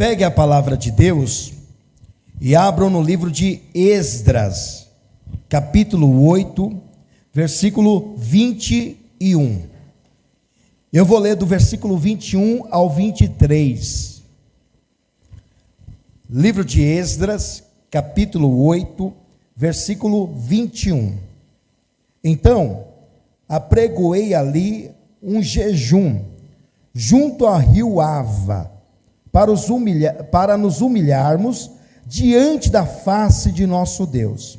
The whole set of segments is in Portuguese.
Pegue a palavra de Deus e abram no livro de Esdras, capítulo 8, versículo 21. Eu vou ler do versículo 21 ao 23. Livro de Esdras, capítulo 8, versículo 21. Então, apregoei ali um jejum, junto ao rio Ava, para nos humilharmos diante da face de nosso Deus,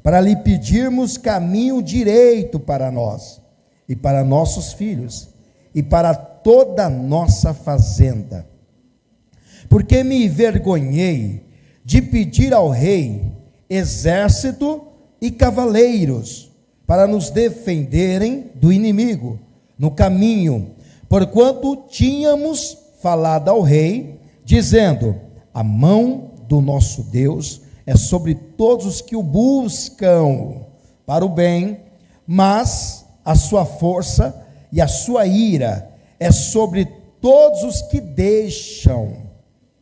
para lhe pedirmos caminho direito para nós, e para nossos filhos, e para toda a nossa fazenda. Porque me envergonhei de pedir ao rei exército e cavaleiros, para nos defenderem do inimigo no caminho, porquanto tínhamos falado ao rei, dizendo: a mão do nosso Deus é sobre todos os que o buscam para o bem, mas a sua força e a sua ira é sobre todos os que deixam.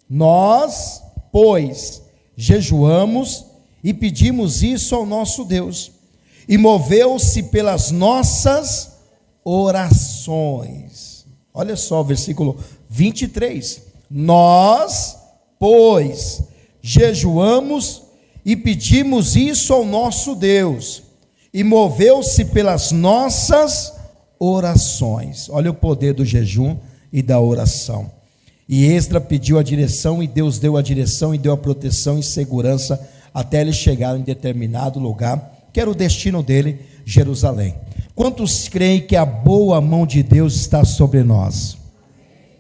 Nós, pois, jejuamos e pedimos isso ao nosso Deus, e moveu-se pelas nossas orações. Olha só o versículo 23. Nós, pois, jejuamos e pedimos isso ao nosso Deus, e moveu-se pelas nossas orações. Olha o poder do jejum e da oração. E Esdras pediu a direção, e Deus deu a direção, e deu a proteção e segurança, até ele chegar em determinado lugar, que era o destino dele, Jerusalém. Quantos creem que a boa mão de Deus está sobre nós?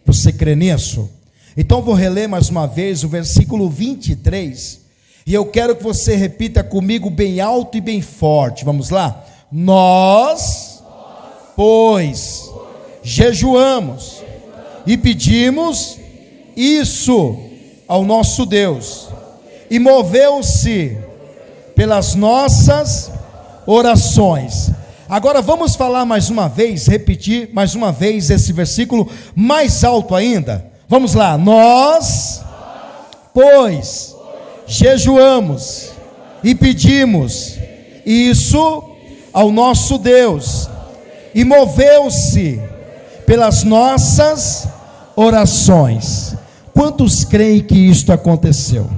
Você crê nisso? Então vou reler mais uma vez o versículo 23, e eu quero que você repita comigo bem alto e bem forte. Vamos lá? Nós, pois, jejuamos e pedimos isso ao nosso Deus, e moveu-se pelas nossas orações. Agora vamos falar mais uma vez, repetir mais uma vez esse versículo mais alto ainda. Vamos lá. Nós, pois, jejuamos e pedimos isso ao nosso Deus, e moveu-se pelas nossas orações. Quantos creem que isto aconteceu?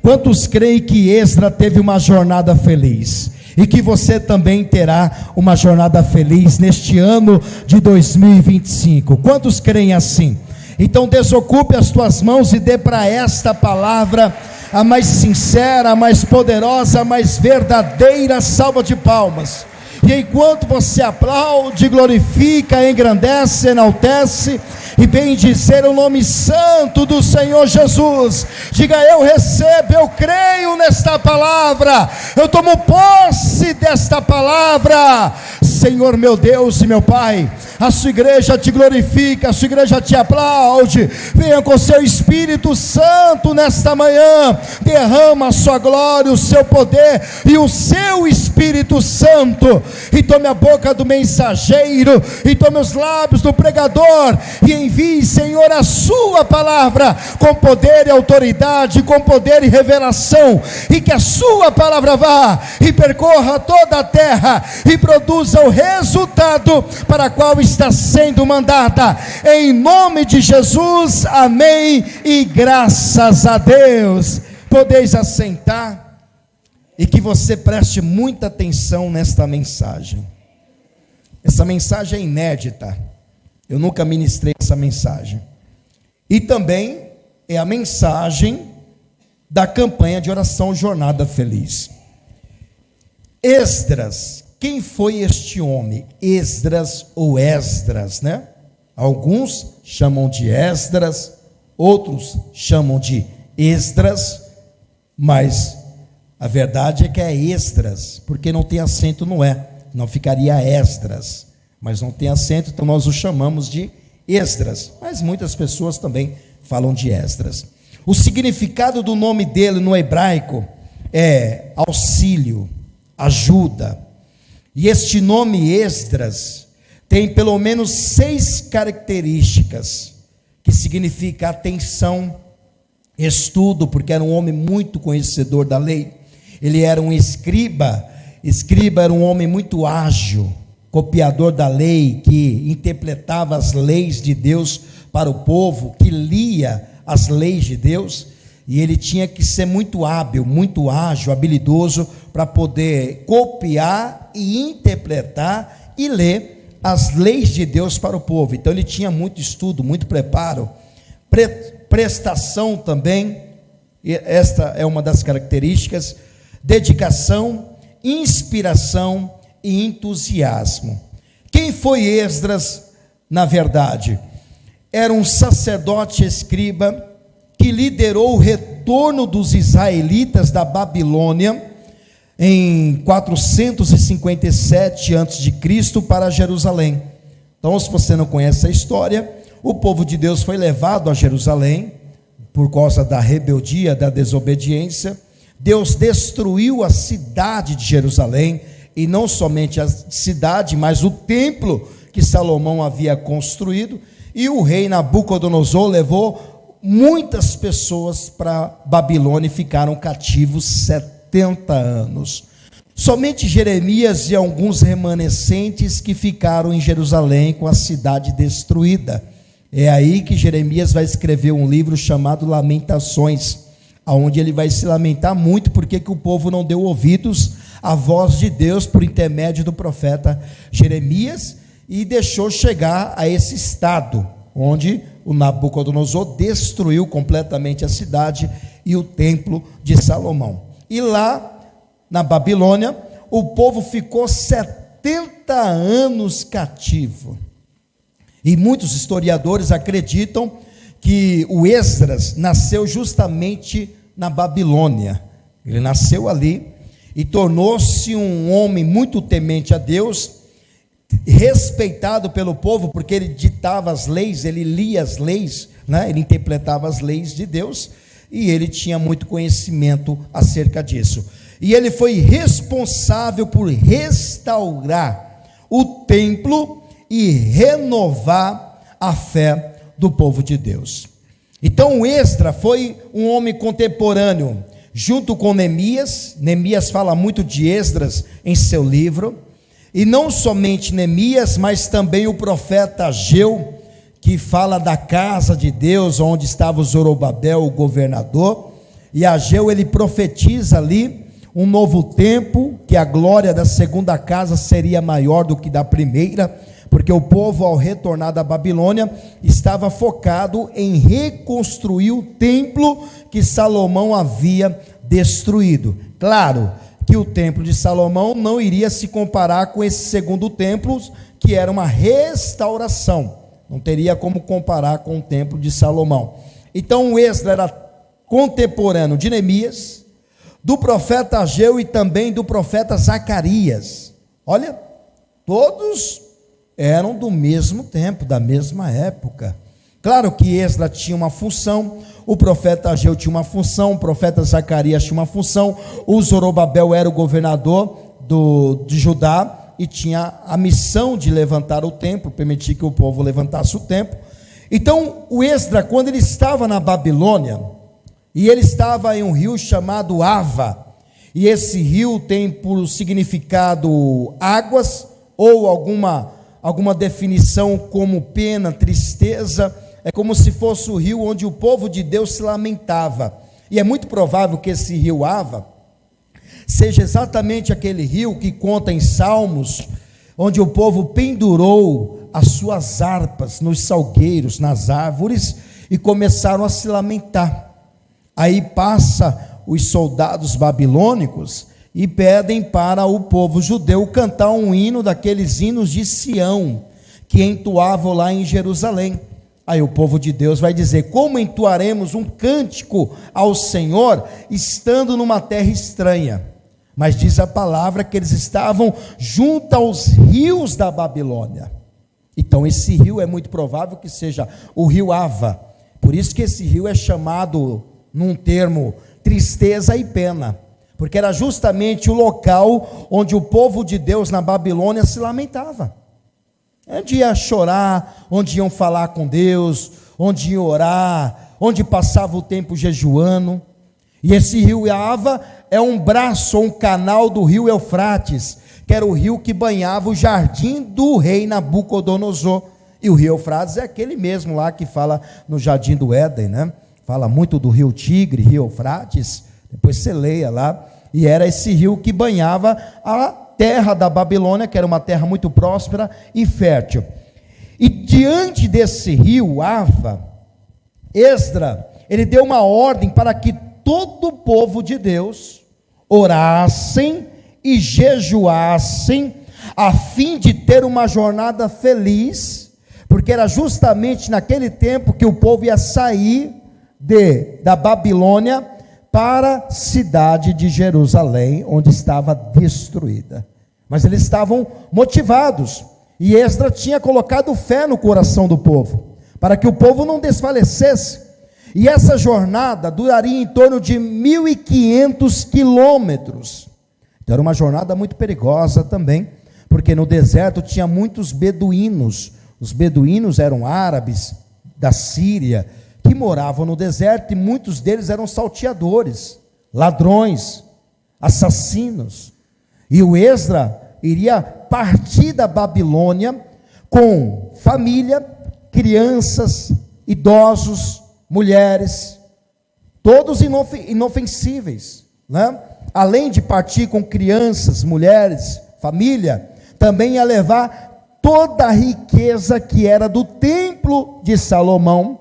Quantos creem que Esdras teve uma jornada feliz? E que você também terá uma jornada feliz neste ano de 2025. Quantos creem assim? Então desocupe as tuas mãos e dê para esta palavra a mais sincera, a mais poderosa, a mais verdadeira salva de palmas. E enquanto você aplaude, glorifica, engrandece, enaltece e bendizer o nome santo do Senhor Jesus, diga: eu recebo, eu creio nesta palavra, eu tomo posse desta palavra. Senhor meu Deus e meu Pai, a sua igreja te glorifica, a sua igreja te aplaude. Venha com seu Espírito Santo nesta manhã, derrama a sua glória, o seu poder e o seu Espírito Santo, e tome a boca do mensageiro, e tome os lábios do pregador, e envie, Senhor, a sua palavra com poder e autoridade, com poder e revelação, e que a sua palavra vá e percorra toda a terra e produza o resultado para o qual está sendo mandada, em nome de Jesus, amém e graças a Deus. Podeis assentar, e que você preste muita atenção nesta mensagem. Essa mensagem é inédita, eu nunca ministrei essa mensagem, e também é a mensagem da campanha de oração Jornada Feliz. Esdras, quem foi este homem? Esdras ou Esdras, né? Alguns chamam de Esdras, outros chamam de Esdras, mas a verdade é que é Esdras, porque não tem acento no E, não ficaria Esdras, mas não tem acento, então nós o chamamos de Esdras, mas muitas pessoas também falam de Esdras. O significado do nome dele no hebraico é auxílio, ajuda. E este nome Esdras tem pelo menos 6 características, que significa atenção, estudo, porque era um homem muito conhecedor da lei. Ele era um escriba. Escriba era um homem muito ágil, copiador da lei, que interpretava as leis de Deus para o povo, que lia as leis de Deus, e ele tinha que ser muito hábil, muito ágil, habilidoso, para poder copiar e interpretar e ler as leis de Deus para o povo. Então ele tinha muito estudo, muito preparo, prestação também, e esta é uma das características, dedicação, inspiração e entusiasmo. Quem foi Esdras, na verdade? Era um sacerdote escriba que liderou o retorno dos israelitas da Babilônia em 457 a.C. para Jerusalém. Então, se você não conhece a história, o povo de Deus foi levado a Jerusalém por causa da rebeldia, da desobediência. Deus destruiu a cidade de Jerusalém, e não somente a cidade, mas o templo que Salomão havia construído, e o rei Nabucodonosor levou muitas pessoas para Babilônia e ficaram cativos 70 anos. Somente Jeremias e alguns remanescentes que ficaram em Jerusalém com a cidade destruída. É aí que Jeremias vai escrever um livro chamado Lamentações, onde ele vai se lamentar muito porque que o povo não deu ouvidos à voz de Deus por intermédio do profeta Jeremias, e deixou chegar a esse estado, onde o Nabucodonosor destruiu completamente a cidade e o templo de Salomão. E lá na Babilônia, o povo ficou 70 anos cativo. E muitos historiadores acreditam que o Esdras nasceu justamente na Babilônia. Ele nasceu ali e tornou-se um homem muito temente a Deus, respeitado pelo povo, porque ele ditava as leis, ele lia as leis, né? Ele interpretava as leis de Deus, e ele tinha muito conhecimento acerca disso. E ele foi responsável por restaurar o templo e renovar a fé do povo de Deus. Então Esdras foi um homem contemporâneo, junto com Neemias. Neemias fala muito de Esdras em seu livro, e não somente Neemias, mas também o profeta Ageu, que fala da casa de Deus, onde estava o Zorobabel, o governador. E Ageu, ele profetiza ali um novo tempo, que a glória da segunda casa seria maior do que da primeira, porque o povo, ao retornar da Babilônia, estava focado em reconstruir o templo que Salomão havia destruído. Claro que o templo de Salomão não iria se comparar com esse segundo templo, que era uma restauração, não teria como comparar com o templo de Salomão. Então o Esdras era contemporâneo de Neemias, do profeta Ageu e também do profeta Zacarias. Olha, todos eram do mesmo tempo, da mesma época. Claro que Esdras tinha uma função, o profeta Ageu tinha uma função, o profeta Zacarias tinha uma função, o Zorobabel era o governador de Judá e tinha a missão de levantar o templo, permitir que o povo levantasse o templo. Então o Esdras, quando ele estava na Babilônia, e ele estava em um rio chamado Ava, e esse rio tem por significado águas, ou alguma definição como pena, tristeza. É como se fosse o rio onde o povo de Deus se lamentava, e é muito provável que esse rio Ava seja exatamente aquele rio que conta em Salmos, onde o povo pendurou as suas harpas nos salgueiros, nas árvores, e começaram a se lamentar. Aí passa os soldados babilônicos e pedem para o povo judeu cantar um hino daqueles hinos de Sião, que entoavam lá em Jerusalém. Aí o povo de Deus vai dizer: como entoaremos um cântico ao Senhor, estando numa terra estranha? Mas diz a palavra que eles estavam junto aos rios da Babilônia. Então esse rio é muito provável que seja o rio Ava. Por isso que esse rio é chamado, num termo, tristeza e pena, porque era justamente o local onde o povo de Deus na Babilônia se lamentava, onde ia chorar, onde iam falar com Deus, onde iam orar, onde passava o tempo jejuando. E esse rio Ava é um braço, um canal do rio Eufrates, que era o rio que banhava o jardim do rei Nabucodonosor. E o rio Eufrates é aquele mesmo lá que fala no jardim do Éden, né? Fala muito do rio Tigre, rio Eufrates, depois você leia lá. E era esse rio que banhava a terra da Babilônia, que era uma terra muito próspera e fértil. E diante desse rio Ava, Esdras, ele deu uma ordem para que todo o povo de Deus orassem e jejuassem, a fim de ter uma jornada feliz, porque era justamente naquele tempo que o povo ia sair da Babilônia para a cidade de Jerusalém, onde estava destruída. Mas eles estavam motivados, e Esdras tinha colocado fé no coração do povo, para que o povo não desfalecesse. E essa jornada duraria em torno de 1.500 quilômetros. Então era uma jornada muito perigosa também, porque no deserto tinha muitos beduínos. Os beduínos eram árabes da Síria, que moravam no deserto, e muitos deles eram salteadores, ladrões, assassinos. E o Esdras iria partir da Babilônia com família, crianças, idosos, mulheres, todos inofensíveis, né? Além de partir com crianças, mulheres, família, também ia levar toda a riqueza que era do templo de Salomão,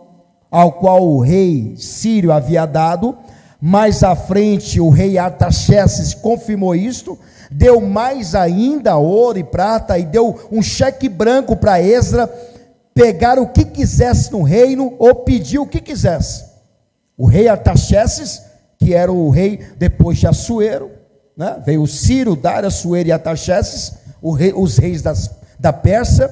ao qual o rei Sírio havia dado. Mais à frente o rei Artaxerxes confirmou isto, deu mais ainda ouro e prata, e deu um cheque branco para Esdras pegar o que quisesse no reino, ou pedir o que quisesse. O rei Artaxerxes, que era o rei depois de Assuero, né? Veio o Ciro, Dário, Assuero e Artaxerxes, os reis da Pérsia.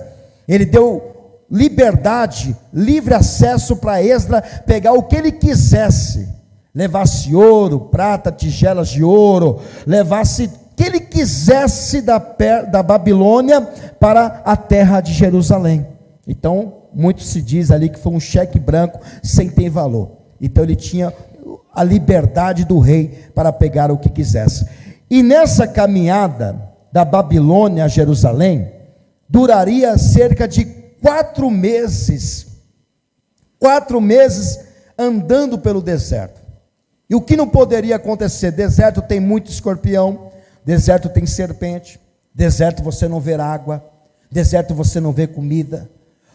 Ele deu liberdade, livre acesso para Esdras pegar o que ele quisesse, levasse ouro, prata, tigelas de ouro, levasse o que ele quisesse da Babilônia para a terra de Jerusalém. Então, muito se diz ali que foi um cheque branco sem ter valor. Então ele tinha a liberdade do rei para pegar o que quisesse. E nessa caminhada da Babilônia a Jerusalém, duraria cerca de 4 meses, 4 meses andando pelo deserto. E o que não poderia acontecer? Deserto tem muito escorpião, deserto tem serpente, deserto você não vê água, deserto você não vê comida.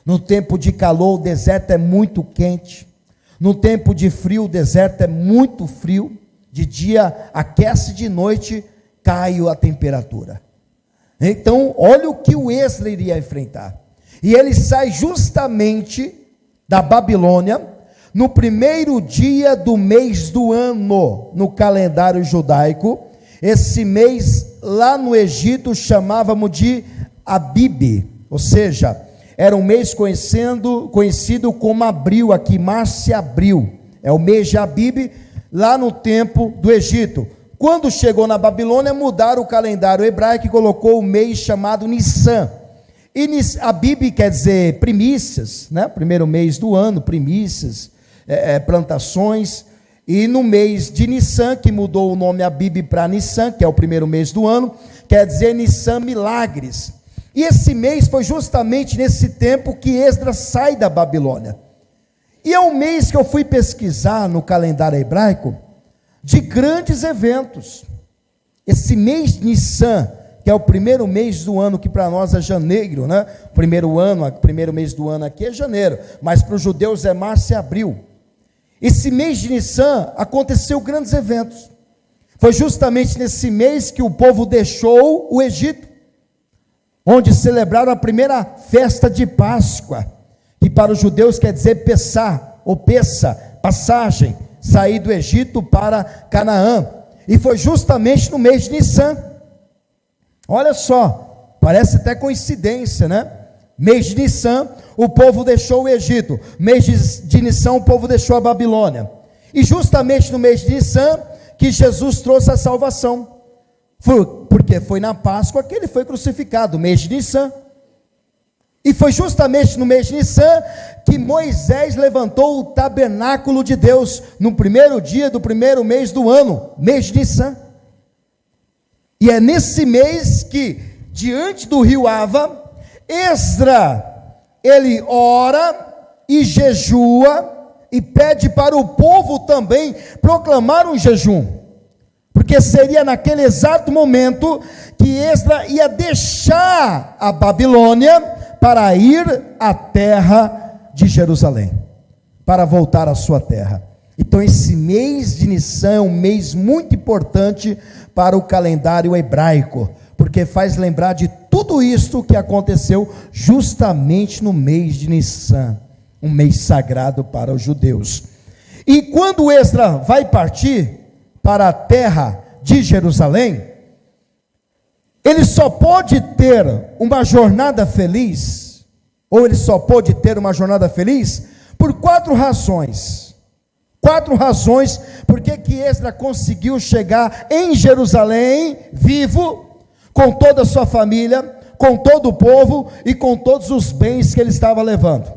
No tempo de calor, o deserto é muito quente. No tempo de frio, o deserto é muito frio. De dia aquece, de noite cai a temperatura. Então, olha o que o Esdras iria enfrentar. E ele sai justamente da Babilônia no primeiro dia do mês do ano, no calendário judaico. Esse mês lá no Egito chamávamos de Abib, ou seja, era um mês conhecido como abril, aqui março e abril, é o mês de Abib, lá no tempo do Egito. Quando chegou na Babilônia, mudaram o calendário hebraico e colocou o mês chamado Nissan. E Abib quer dizer primícias, né? Primeiro mês do ano, primícias, plantações. E no mês de Nissan, que mudou o nome Abib para Nissan, que é o primeiro mês do ano, quer dizer Nissan milagres. E esse mês foi justamente nesse tempo que Esdras sai da Babilônia. E é um mês que eu fui pesquisar no calendário hebraico de grandes eventos. Esse mês de Nissan, que é o primeiro mês do ano, que para nós é janeiro, né? Primeiro mês do ano aqui é janeiro, mas para os judeus é março e abril. Esse mês de Nissan aconteceu grandes eventos. Foi justamente nesse mês que o povo deixou o Egito, onde celebraram a primeira festa de Páscoa, que para os judeus quer dizer Pessá, ou Pessa, passagem, sair do Egito para Canaã. E foi justamente no mês de Nissan. Olha só, parece até coincidência, né? Mês de Nissan, o povo deixou o Egito. Mês de Nissan, o povo deixou a Babilônia. E justamente no mês de Nissan, que Jesus trouxe a salvação. Porque foi na Páscoa que ele foi crucificado, mês de Nissan. E foi justamente no mês de Nissan que Moisés levantou o tabernáculo de Deus, no primeiro dia do primeiro mês do ano, mês de Nissan. E é nesse mês que, diante do rio Ava, Esdra, ele ora e jejua, e pede para o povo também proclamar um jejum, porque seria naquele exato momento que Esdra ia deixar a Babilônia para ir à terra de Jerusalém, para voltar à sua terra. Então esse mês de Nissan é um mês muito importante para o calendário hebraico, porque faz lembrar de tudo isto que aconteceu justamente no mês de Nissan, um mês sagrado para os judeus. E quando Esdra vai partir para a terra de Jerusalém, ele só pode ter uma jornada feliz, ou ele só pode ter uma jornada feliz, por 4 razões. 4 razões porque que Esdra conseguiu chegar em Jerusalém, vivo, com toda a sua família, com todo o povo, e com todos os bens que ele estava levando.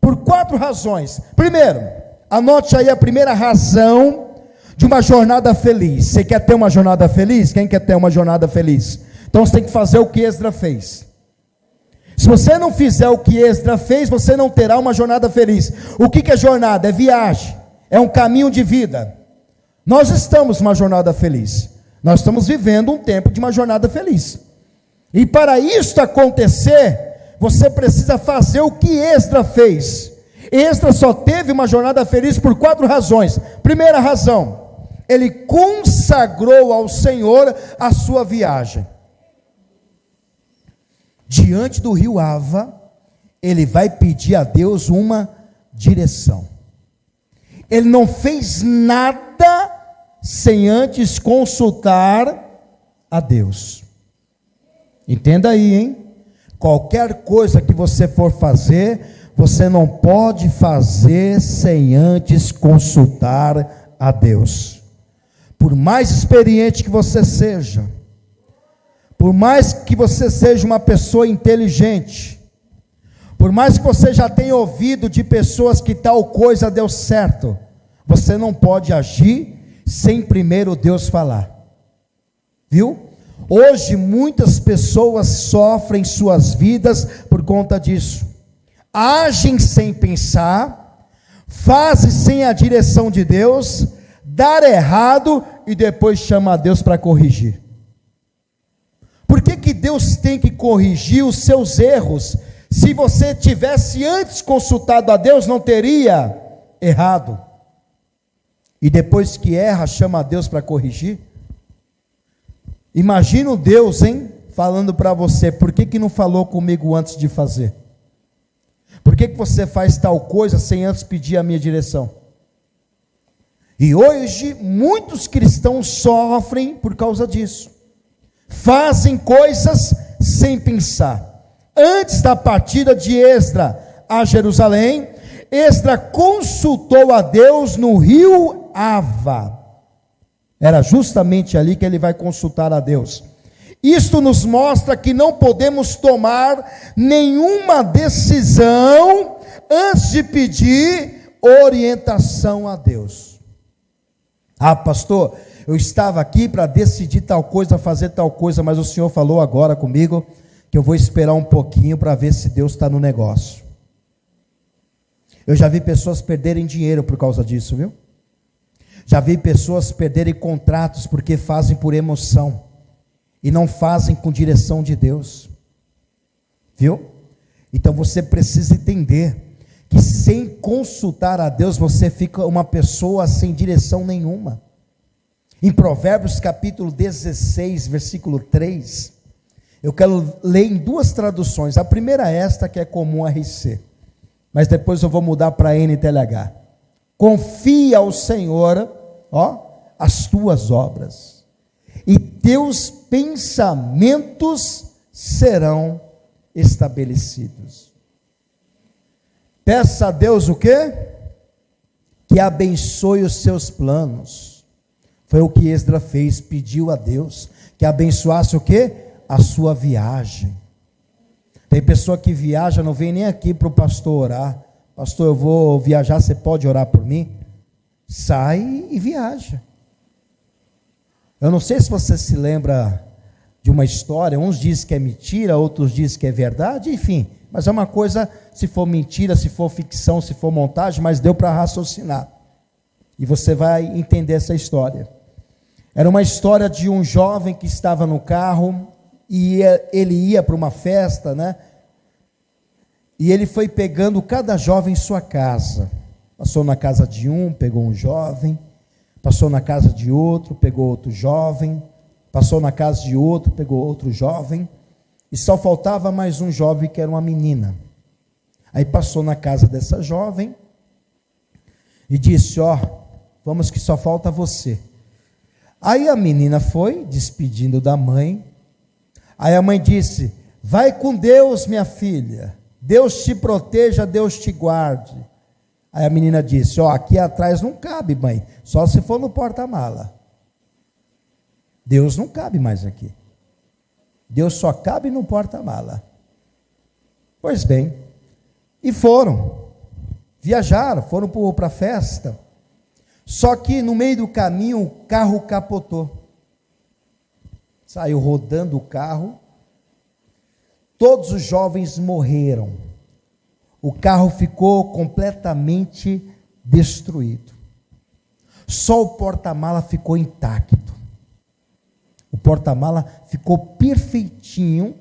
Por 4 razões. Primeiro, anote aí a primeira razão de uma jornada feliz. Você quer ter uma jornada feliz? Quem quer ter uma jornada feliz? Então você tem que fazer o que Esdra fez. Se você não fizer o que Esdra fez, você não terá uma jornada feliz. O que é jornada? É viagem, é um caminho de vida. Nós estamos numa jornada feliz. Nós estamos vivendo um tempo de uma jornada feliz. E para isso acontecer, você precisa fazer o que Esdra fez. Esdra só teve uma jornada feliz por 4 razões. Primeira razão, ele consagrou ao Senhor a sua viagem. Diante do rio Ava, ele vai pedir a Deus uma direção. Ele não fez nada sem antes consultar a Deus. Entenda aí, hein? Qualquer coisa que você for fazer, você não pode fazer sem antes consultar a Deus. Por mais experiente que você seja, por mais que você seja uma pessoa inteligente, por mais que você já tenha ouvido de pessoas que tal coisa deu certo, você não pode agir sem primeiro Deus falar. Viu? Hoje muitas pessoas sofrem suas vidas por conta disso. Agem sem pensar, fazem sem a direção de Deus, dar errado e depois chama a Deus para corrigir. Por que Deus tem que corrigir os seus erros? Se você tivesse antes consultado a Deus, não teria errado. E depois que erra, chama a Deus para corrigir? Imagina o Deus, falando para você, por que não falou comigo antes de fazer? Por que você faz tal coisa sem antes pedir a minha direção? E hoje, muitos cristãos sofrem por causa disso. Fazem coisas sem pensar. Antes da partida de Esdra a Jerusalém, Esdra consultou a Deus no rio Ava. Era justamente ali que ele vai consultar a Deus. Isto nos mostra que não podemos tomar nenhuma decisão antes de pedir orientação a Deus. Ah, pastor, eu estava aqui para decidir tal coisa, fazer tal coisa, mas o Senhor falou agora comigo que eu vou esperar um pouquinho para ver se Deus está no negócio. Eu já vi pessoas perderem dinheiro por causa disso, viu? Já vi pessoas perderem contratos porque fazem por emoção e não fazem com direção de Deus, viu? Então você precisa entender que sem consultar a Deus você fica uma pessoa sem direção nenhuma. Em Provérbios capítulo 16, versículo 3, eu quero ler em 2 traduções. A primeira é esta, que é comum a RC, mas depois eu vou mudar para NTLH. Confia ao Senhor, as tuas obras, e teus pensamentos serão estabelecidos. Peça a Deus o quê? Que abençoe os seus planos. Foi o que Esdra fez, pediu a Deus que abençoasse o quê? A sua viagem. Tem pessoa que viaja, não vem nem aqui para o pastor orar. Pastor, eu vou viajar, você pode orar por mim? Sai e viaja. Eu não sei se você se lembra de uma história, uns dizem que é mentira, outros dizem que é verdade, enfim, mas é uma coisa, se for mentira, se for ficção, se for montagem, mas deu para raciocinar, e você vai entender essa história. Era uma história de um jovem que estava no carro, e ele ia para uma festa, né, e ele foi pegando cada jovem em sua casa, passou na casa de um, pegou um jovem, passou na casa de outro, pegou outro jovem, passou na casa de outro, pegou outro jovem, e só faltava mais um jovem que era uma menina. Aí passou na casa dessa jovem, e disse, vamos que só falta você. Aí a menina foi, despedindo da mãe, aí a mãe disse, vai com Deus, minha filha, Deus te proteja, Deus te guarde. Aí a menina disse, aqui atrás não cabe, mãe, só se for no porta-mala. Deus não cabe mais aqui. Deus só cabe no porta-mala. Pois bem, e foram, viajaram, foram para a festa, só que no meio do caminho o carro capotou, saiu rodando o carro, todos os jovens morreram, o carro ficou completamente destruído, só o porta-mala ficou intacto. O porta-mala ficou perfeitinho,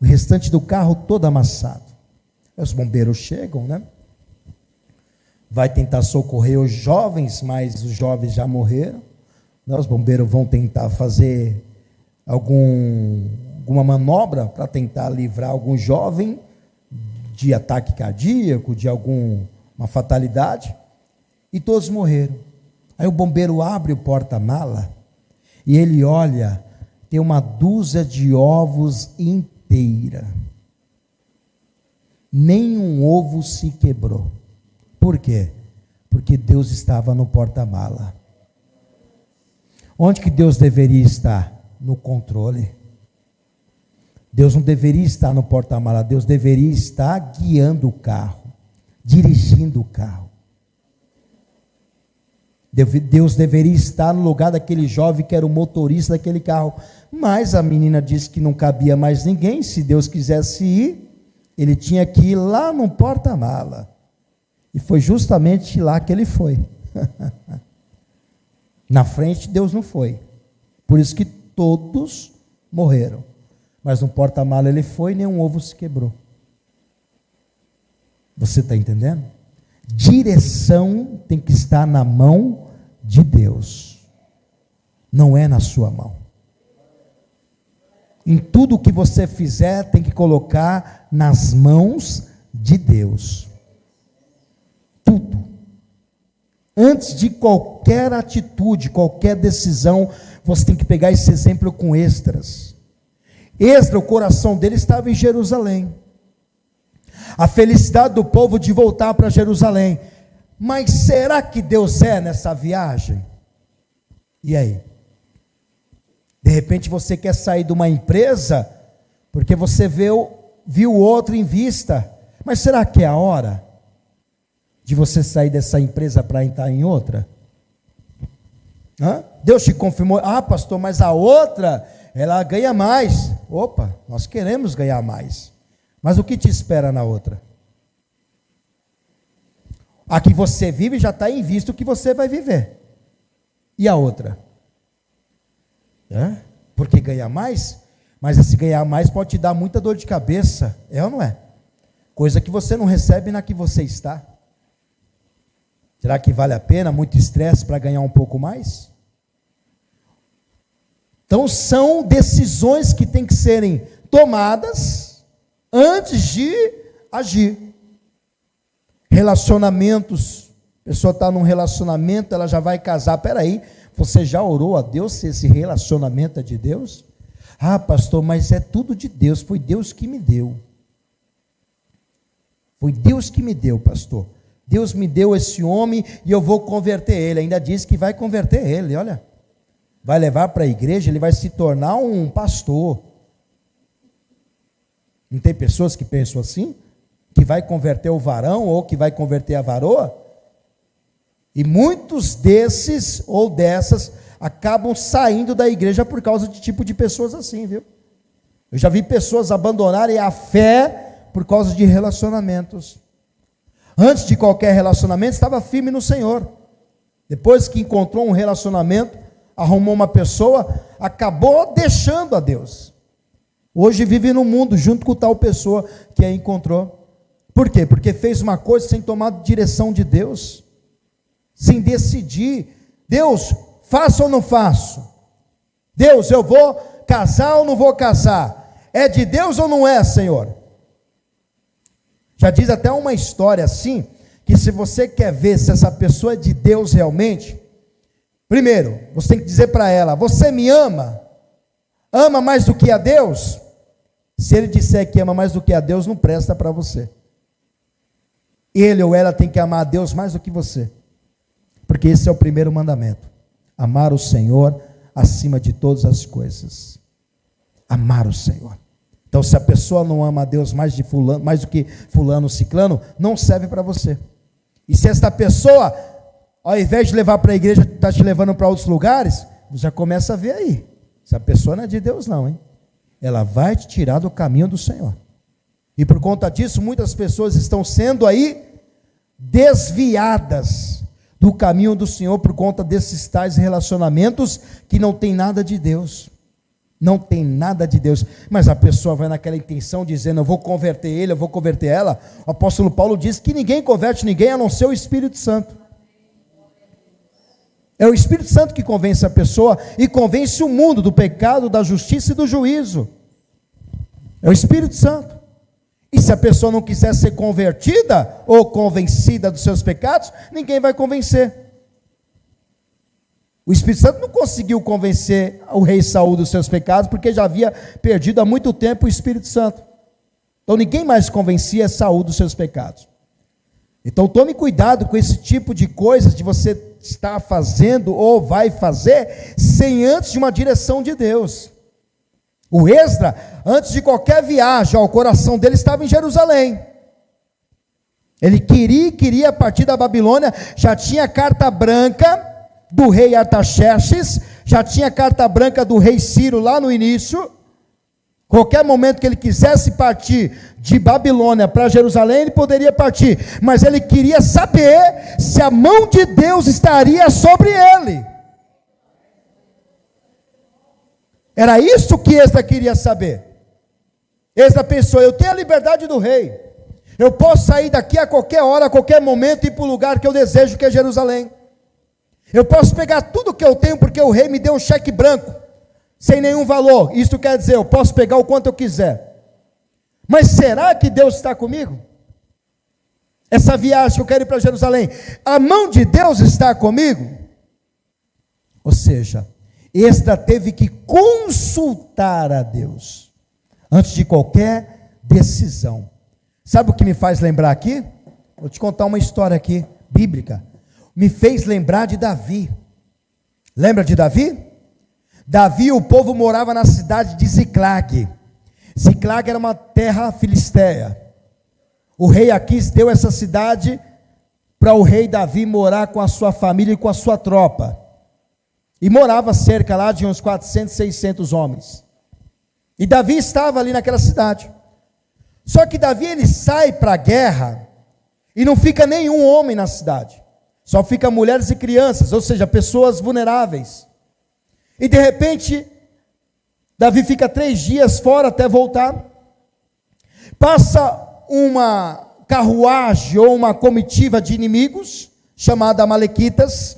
o restante do carro todo amassado. Os bombeiros chegam, né? Vai tentar socorrer os jovens, mas os jovens já morreram. Os bombeiros vão tentar fazer alguma manobra para tentar livrar algum jovem de ataque cardíaco, de alguma fatalidade, e todos morreram. Aí o bombeiro abre o porta-mala, e ele olha, tem uma dúzia de ovos inteira. Nenhum ovo se quebrou. Por quê? Porque Deus estava no porta-mala. Onde que Deus deveria estar? No controle. Deus não deveria estar no porta-mala, Deus deveria estar guiando o carro, dirigindo o carro. Deus deveria estar no lugar daquele jovem que era o motorista daquele carro, mas a menina disse que não cabia mais ninguém. Se Deus quisesse ir, ele tinha que ir lá no porta-mala, e foi justamente lá que ele foi. Na frente Deus não foi, por isso que todos morreram, mas no porta-mala ele foi e nenhum ovo se quebrou. Você está entendendo? Direção tem que estar na mão de Deus, não é na sua mão. Em tudo que você fizer, tem que colocar nas mãos de Deus. Tudo. Antes de qualquer atitude, qualquer decisão, você tem que pegar esse exemplo com Esdras. Esdras, o coração dele estava em Jerusalém. A felicidade do povo de voltar para Jerusalém. Mas será que Deus é nessa viagem? E aí? De repente você quer sair de uma empresa, porque você viu outro em vista. Mas será que é a hora de você sair dessa empresa para entrar em outra? Deus te confirmou, pastor, mas a outra, ela ganha mais. Opa, nós queremos ganhar mais. Mas o que te espera na outra? A que você vive já está em vista o que você vai viver. E a outra? Porque ganha mais? Mas esse ganhar mais pode te dar muita dor de cabeça, é ou não é? Coisa que você não recebe na que você está. Será que vale a pena muito estresse para ganhar um pouco mais? Então são decisões que têm que serem tomadas antes de agir. Relacionamentos, a pessoa está num relacionamento, ela já vai casar. Peraí, você já orou a Deus se esse relacionamento é de Deus? Pastor, mas é tudo de Deus, foi Deus que me deu. Foi Deus que me deu, pastor. Deus me deu esse homem e eu vou converter ele. Ainda diz que vai converter ele, olha. Vai levar para a igreja, ele vai se tornar um pastor. Não tem pessoas que pensam assim? Que vai converter o varão ou que vai converter a varoa? E muitos desses ou dessas acabam saindo da igreja por causa de tipo de pessoas assim, viu? Eu já vi pessoas abandonarem a fé por causa de relacionamentos. Antes de qualquer relacionamento, estava firme no Senhor. Depois que encontrou um relacionamento, arrumou uma pessoa, acabou deixando a Deus. Hoje vive no mundo junto com tal pessoa que a encontrou. Por quê? Porque fez uma coisa sem tomar direção de Deus, sem decidir. Deus, faço ou não faço? Deus, eu vou casar ou não vou casar? É de Deus ou não é, Senhor? Já diz até uma história assim, que se você quer ver se essa pessoa é de Deus realmente, primeiro, você tem que dizer para ela: você me ama? Ama mais do que a Deus? Se ele disser que ama mais do que a Deus, não presta para você. Ele ou ela tem que amar a Deus mais do que você, porque esse é o primeiro mandamento: amar o Senhor acima de todas as coisas. Amar o Senhor. Então, se a pessoa não ama a Deus mais do que fulano, ciclano, não serve para você. E se esta pessoa, ao invés de levar para a igreja, está te levando para outros lugares, você já começa a ver aí. Essa pessoa não é de Deus não, hein? Ela vai te tirar do caminho do Senhor. E por conta disso, muitas pessoas estão sendo aí desviadas do caminho do Senhor por conta desses tais relacionamentos que não tem nada de Deus. Não tem nada de Deus, mas a pessoa vai naquela intenção dizendo: eu vou converter ele, eu vou converter ela. O apóstolo Paulo diz que ninguém converte ninguém a não ser o Espírito Santo. É o Espírito Santo que convence a pessoa e convence o mundo do pecado, da justiça e do juízo. É o Espírito Santo. E se a pessoa não quiser ser convertida ou convencida dos seus pecados, ninguém vai convencer. O Espírito Santo não conseguiu convencer o rei Saul dos seus pecados, porque já havia perdido há muito tempo o Espírito Santo. Então ninguém mais convencia Saul dos seus pecados. Então tome cuidado com esse tipo de coisas de você estar fazendo ou vai fazer sem antes de uma direção de Deus. O Esdra, antes de qualquer viagem, o coração dele estava em Jerusalém. Ele queria partir da Babilônia, já tinha carta branca do rei Artaxerxes, já tinha carta branca do rei Ciro lá no início. Qualquer momento que ele quisesse partir de Babilônia para Jerusalém, ele poderia partir, mas ele queria saber se a mão de Deus estaria sobre ele. Era isso que Esdra queria saber. Esdra pensou: eu tenho a liberdade do rei, eu posso sair daqui a qualquer hora, a qualquer momento, e ir para o lugar que eu desejo, que é Jerusalém. Eu posso pegar tudo que eu tenho, porque o rei me deu um cheque branco, sem nenhum valor. Isso quer dizer, eu posso pegar o quanto eu quiser. Mas será que Deus está comigo? Essa viagem que eu quero ir para Jerusalém, a mão de Deus está comigo? Ou seja, Esdra teve que consultar a Deus, antes de qualquer decisão. Sabe o que me faz lembrar aqui? Vou te contar uma história aqui, bíblica. Me fez lembrar de Davi. Lembra de Davi? Davi, o povo morava na cidade de Ziclag. Ziclag era uma terra filisteia. O rei Aquis deu essa cidade para o rei Davi morar com a sua família e com a sua tropa. E morava cerca lá de uns 400, 600 homens. E Davi estava ali naquela cidade. Só que Davi, ele sai para a guerra e não fica nenhum homem na cidade. Só fica mulheres e crianças, ou seja, pessoas vulneráveis. E de repente, Davi fica 3 dias fora até voltar. Passa uma carruagem ou uma comitiva de inimigos, chamada Amalequitas.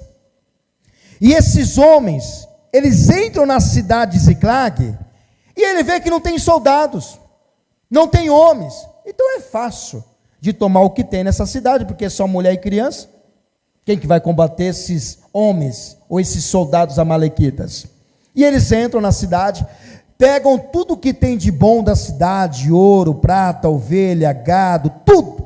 E esses homens, eles entram na cidade de Ziclag, e ele vê que não tem soldados, não tem homens. Então é fácil de tomar o que tem nessa cidade, porque é só mulher e criança. Quem que vai combater esses homens, ou esses soldados amalequitas? E eles entram na cidade, pegam tudo que tem de bom da cidade, ouro, prata, ovelha, gado, tudo.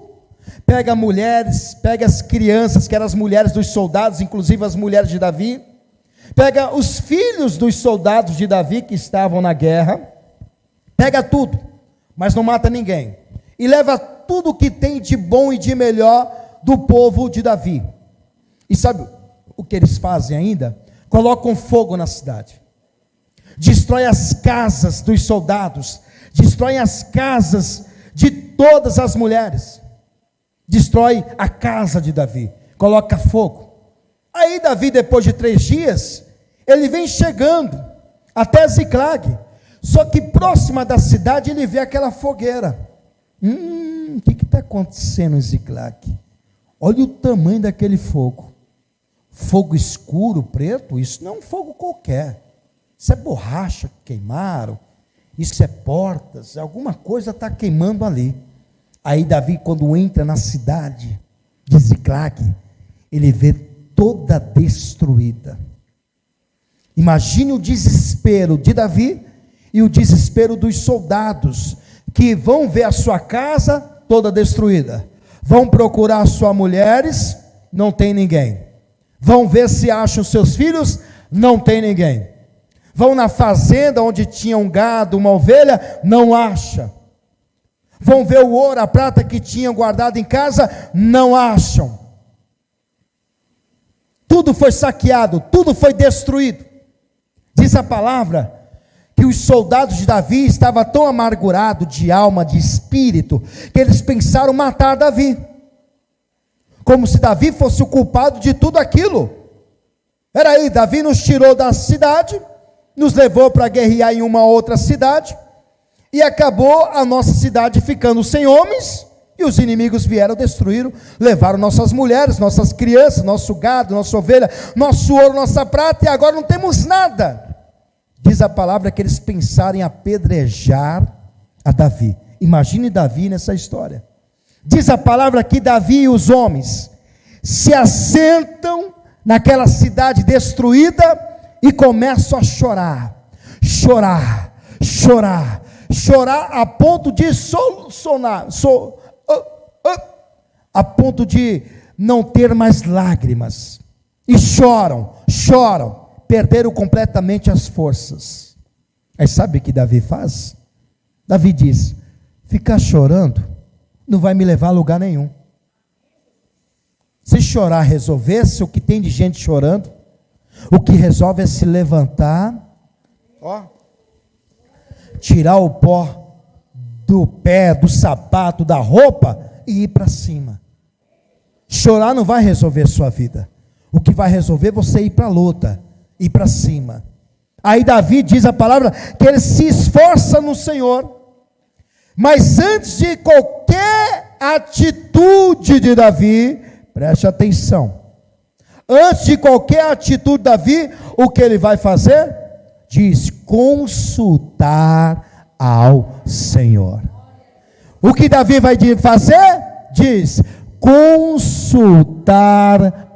Pega mulheres, pega as crianças, que eram as mulheres dos soldados, inclusive as mulheres de Davi. Pega os filhos dos soldados de Davi, que estavam na guerra. Pega tudo, mas não mata ninguém. E leva tudo o que tem de bom e de melhor do povo de Davi. E sabe o que eles fazem ainda? Colocam fogo na cidade. Destrói as casas dos soldados. Destrói as casas de todas as mulheres. Destrói a casa de Davi. Coloca fogo. Aí Davi, depois de 3 dias, ele vem chegando até Ziclag. Só que próxima da cidade ele vê aquela fogueira. O que está acontecendo em Ziclag? Olha o tamanho daquele fogo. Fogo escuro, preto, isso não é um fogo qualquer. Isso é borracha que queimaram. Isso é portas, alguma coisa está queimando ali. Aí Davi, quando entra na cidade de Ziclag, ele vê toda destruída. Imagine o desespero de Davi e o desespero dos soldados, que vão ver a sua casa toda destruída. Vão procurar suas mulheres, não tem ninguém. Vão ver se acham seus filhos, não tem ninguém. Vão na fazenda onde tinha um gado, uma ovelha, não acha. Vão ver o ouro, a prata que tinham guardado em casa, não acham. Tudo foi saqueado, tudo foi destruído. Diz a palavra que os soldados de Davi estavam tão amargurados de alma, de espírito, que eles pensaram matar Davi. Como se Davi fosse o culpado de tudo aquilo. Peraí, Davi nos tirou da cidade, nos levou para guerrear em uma outra cidade, e acabou a nossa cidade ficando sem homens, e os inimigos vieram, destruíram, levaram nossas mulheres, nossas crianças, nosso gado, nossa ovelha, nosso ouro, nossa prata, e agora não temos nada. Diz a palavra que eles pensaram em apedrejar a Davi. Imagine Davi nessa história. Diz a palavra que Davi e os homens se assentam naquela cidade destruída e começam a chorar, chorar, chorar, chorar a ponto de a ponto de não ter mais lágrimas, e choram, choram, perderam completamente as forças. Aí sabe o que Davi faz? Davi diz: ficar chorando não vai me levar a lugar nenhum. Se chorar resolvesse, o que tem de gente chorando, o que resolve é se levantar, tirar o pó do pé, do sapato, da roupa e ir para cima. Chorar não vai resolver sua vida. O que vai resolver é você ir para a luta, ir para cima. Aí Davi diz a palavra que ele se esforça no Senhor. Mas antes de qualquer atitude de Davi, preste atenção. Antes de qualquer atitude de Davi, o que ele vai fazer? Diz: consultar ao Senhor. O que Davi vai fazer? Diz: consultar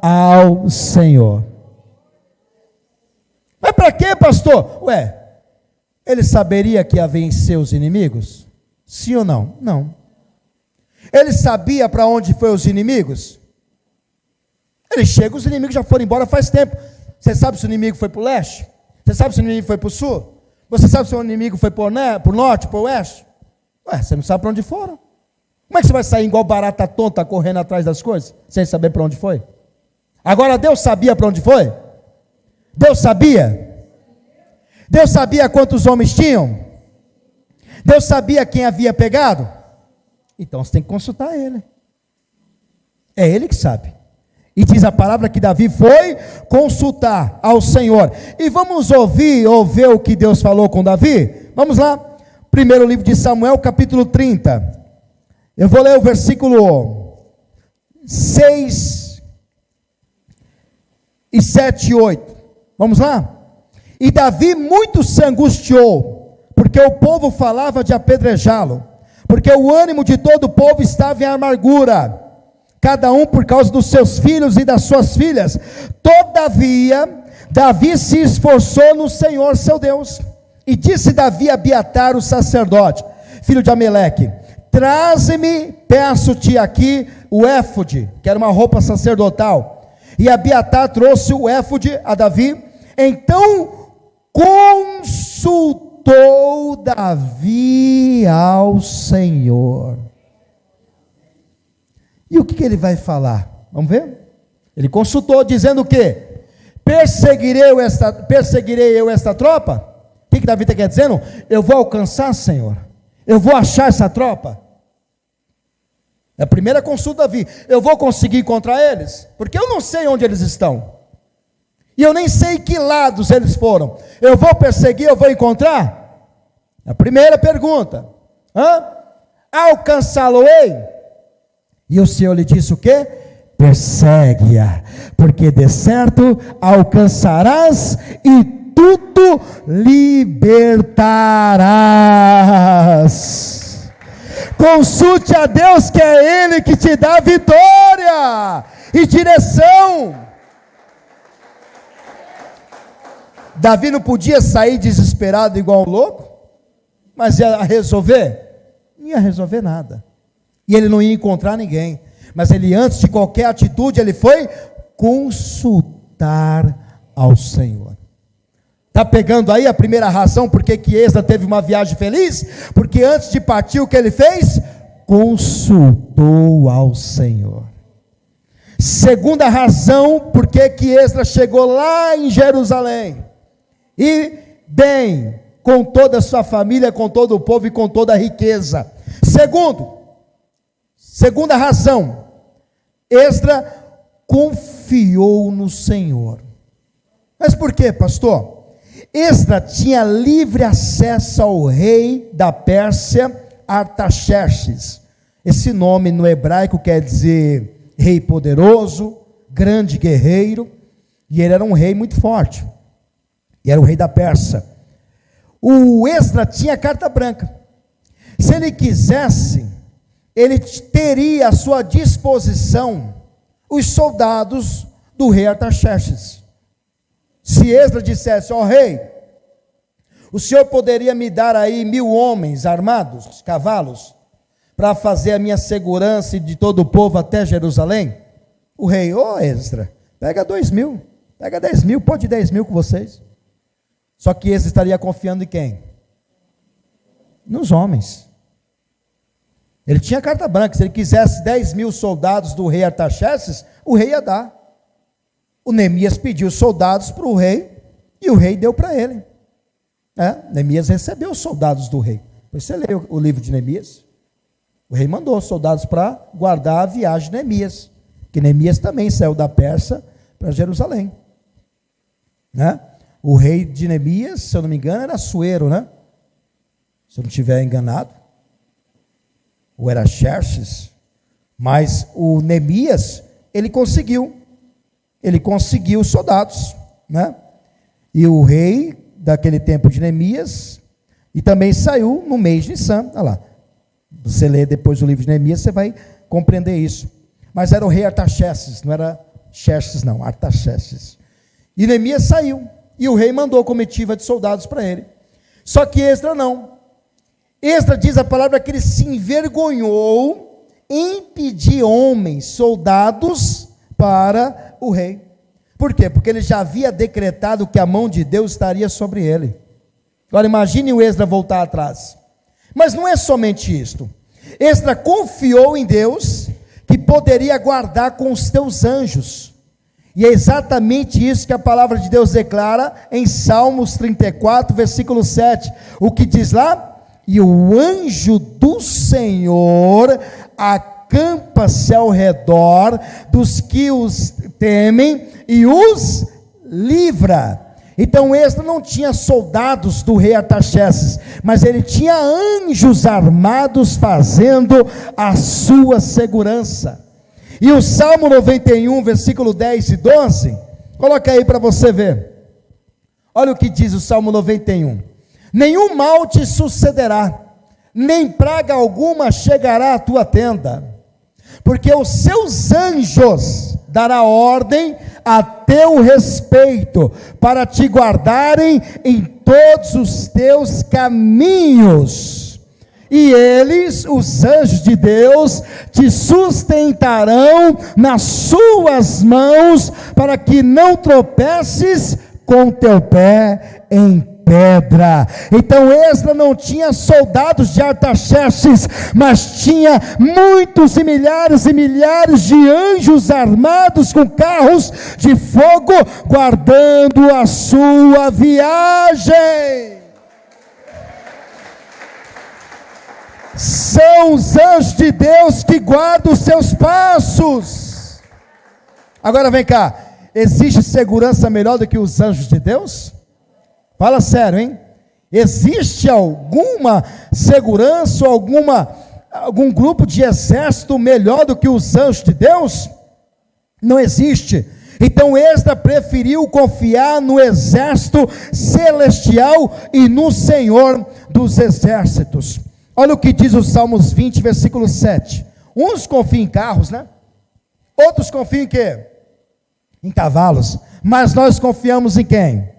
ao Senhor. Mas para quê, pastor? Ele saberia que ia vencer os inimigos? Sim ou não? Não. Ele sabia para onde foram os inimigos? Ele chega, os inimigos já foram embora faz tempo. Você sabe se o inimigo foi para o leste? Você sabe se o inimigo foi para o sul? Você sabe se o inimigo foi para o norte, para o oeste? Você não sabe para onde foram. Como é que você vai sair igual barata tonta correndo atrás das coisas, sem saber para onde foi? Agora Deus sabia para onde foi? Deus sabia? Deus sabia quantos homens tinham? Deus sabia quem havia pegado? Então você tem que consultar ele. É ele que sabe. E diz a palavra que Davi foi consultar ao Senhor. E vamos ouvir o que Deus falou com Davi? Vamos lá. Primeiro livro de Samuel, capítulo 30. Eu vou ler o versículo 6 e 7 e 8. Vamos lá? E Davi muito se angustiou, porque o povo falava de apedrejá-lo, porque o ânimo de todo o povo estava em amargura, cada um por causa dos seus filhos e das suas filhas. Todavia, Davi se esforçou no Senhor seu Deus, e disse Davi a Abiatar o sacerdote, filho de Ameleque: traze-me, peço-te aqui, o éfode, que era uma roupa sacerdotal. E Abiatar trouxe o éfode a Davi. Então consultou consultou Davi ao Senhor. E o que ele vai falar? Vamos ver? Ele consultou dizendo o quê? Perseguirei eu esta tropa? O que Davi está dizendo? Eu vou alcançar, Senhor. Eu vou achar essa tropa. É a primeira consulta, Davi. Eu vou conseguir encontrar eles? Porque eu não sei onde eles estão. E eu nem sei que lados eles foram. Eu vou perseguir, eu vou encontrar? A primeira pergunta. Alcançá-lo-ei? E o Senhor lhe disse o quê? Persegue-a, porque de certo alcançarás e tudo libertarás. Consulte a Deus, que é Ele que te dá vitória e direção. Davi não podia sair desesperado igual um louco, mas ia resolver? Não ia resolver nada. E ele não ia encontrar ninguém. Mas ele, antes de qualquer atitude, ele foi consultar ao Senhor. Está pegando aí a primeira razão porque que Esdras teve uma viagem feliz? Porque antes de partir, o que ele fez? Consultou ao Senhor. Segunda razão porque que Esdras chegou lá em Jerusalém, e bem, com toda a sua família, com todo o povo e com toda a riqueza. Segunda razão, Esdras confiou no Senhor. Mas por quê, pastor? Esdras tinha livre acesso ao rei da Pérsia, Artaxerxes. Esse nome no hebraico quer dizer rei poderoso, grande guerreiro, e ele era um rei muito forte, e era o rei da Pérsia. O Esdras tinha carta branca. Se ele quisesse, ele teria à sua disposição os soldados do rei Artaxerxes. Se Esdras dissesse: ó rei, o senhor poderia me dar aí 1000 homens armados, cavalos, para fazer a minha segurança e de todo o povo até Jerusalém? O rei: Esdras, pega 2000, pega 10.000, pode 10.000 com vocês. Só que Esdras estaria confiando em quem? Nos homens. Ele tinha carta branca. Se ele quisesse 10.000 soldados do rei Artaxerxes, o rei ia dar. O Neemias pediu soldados para o rei, e o rei deu para ele. Neemias recebeu os soldados do rei. Depois você lê o livro de Neemias. O rei mandou soldados para guardar a viagem de Neemias, que Neemias também saiu da Pérsia para Jerusalém. O rei de Neemias, se eu não me engano, era Assuero, se eu não estiver enganado, ou era Xerxes. Mas o Neemias, ele conseguiu soldados, e o rei daquele tempo de Neemias, e também saiu no mês de Nissan. Olha lá, você lê depois o livro de Neemias, você vai compreender isso. Mas era o rei Artaxerxes, não era Xerxes não, Artaxerxes. E Neemias saiu, e o rei mandou comitiva de soldados para ele. Só que Esdras não. Esdras diz a palavra que ele se envergonhou em pedir homens, soldados, para o rei. Por quê? Porque ele já havia decretado que a mão de Deus estaria sobre ele. Agora imagine o Esdras voltar atrás. Mas não é somente isto. Esdras confiou em Deus, que poderia guardar com os teus anjos. E é exatamente isso que a palavra de Deus declara em Salmos 34, versículo 7. O que diz lá? E o anjo do Senhor acampa-se ao redor dos que os temem e os livra. Então Esdras não tinha soldados do rei Artaxerxes, mas ele tinha anjos armados fazendo a sua segurança. E o Salmo 91, versículo 10 e 12, coloca aí para você ver. Olha o que diz o Salmo 91. Nenhum mal te sucederá, nem praga alguma chegará à tua tenda, porque os seus anjos dará ordem a teu respeito, para te guardarem em todos os teus caminhos, e eles, os anjos de Deus, te sustentarão nas suas mãos, para que não tropeces com teu pé em pedra. Então Esdras não tinha soldados de Artaxerxes, mas tinha muitos e milhares de anjos armados com carros de fogo, guardando a sua viagem. São os anjos de Deus que guardam os seus passos. Agora vem cá, existe segurança melhor do que os anjos de Deus? Fala sério, hein? Existe alguma segurança, algum grupo de exército melhor do que os anjos de Deus? Não existe. Então Esdras preferiu confiar no exército celestial e no Senhor dos exércitos. Olha o que diz o Salmos 20, versículo 7. Uns confiam em carros, né? Outros confiam em quê? Em cavalos. Mas nós confiamos em quem?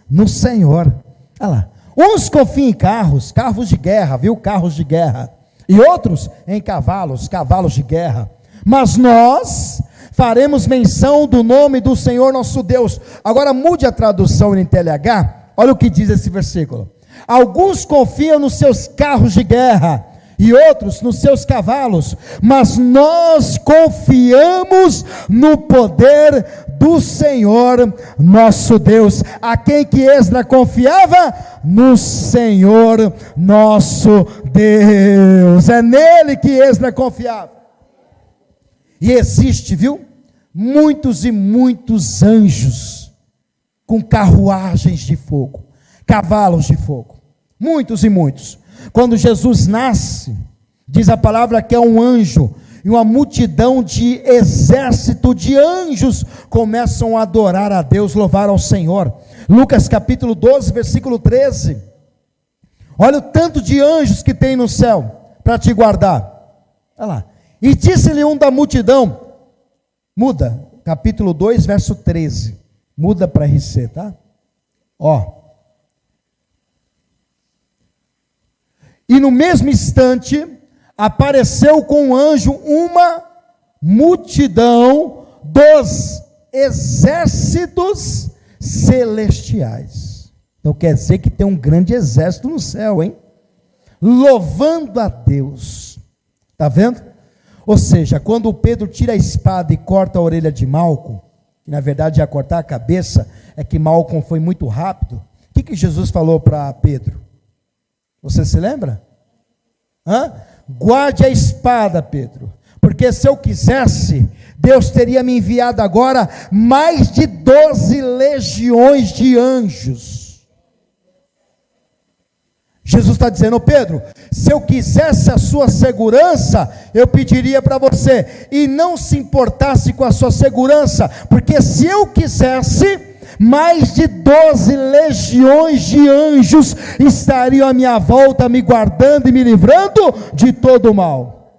No Senhor. Olha lá. Uns confiam em carros de guerra, viu? Carros de guerra. E outros em cavalos de guerra. Mas nós faremos menção do nome do Senhor nosso Deus. Agora mude a tradução em NTLH. Olha o que diz esse versículo. Alguns confiam nos seus carros de guerra e outros nos seus cavalos, mas nós confiamos no poder do Senhor nosso Deus. A quem que Esdras confiava? No Senhor nosso Deus. É nele que Esdras confiava. E existe, viu? Muitos e muitos anjos com carruagens de fogo, cavalos de fogo, muitos e muitos. Quando Jesus nasce, diz a palavra que é um anjo, e uma multidão de exército de anjos começam a adorar a Deus, louvar ao Senhor. Lucas capítulo 12, versículo 13. Olha o tanto de anjos que tem no céu para te guardar. Olha lá. E disse-lhe um da multidão, muda, capítulo 2, verso 13. Muda para RC, tá? Ó. E no mesmo instante, apareceu com o anjo uma multidão dos exércitos celestiais. Então quer dizer que tem um grande exército no céu, hein? Louvando a Deus. Está vendo? Ou seja, quando o Pedro tira a espada e corta a orelha de Malco, que na verdade ia cortar a cabeça, é que Malco foi muito rápido. O que Jesus falou para Pedro? Você se lembra? Guarde a espada, Pedro, porque se eu quisesse, Deus teria me enviado agora mais de 12 legiões de anjos. Jesus está dizendo, Pedro, se eu quisesse a sua segurança, eu pediria para você, e não se importasse com a sua segurança, porque se eu quisesse, mais de 12 legiões de anjos estariam à minha volta, me guardando e me livrando de todo o mal.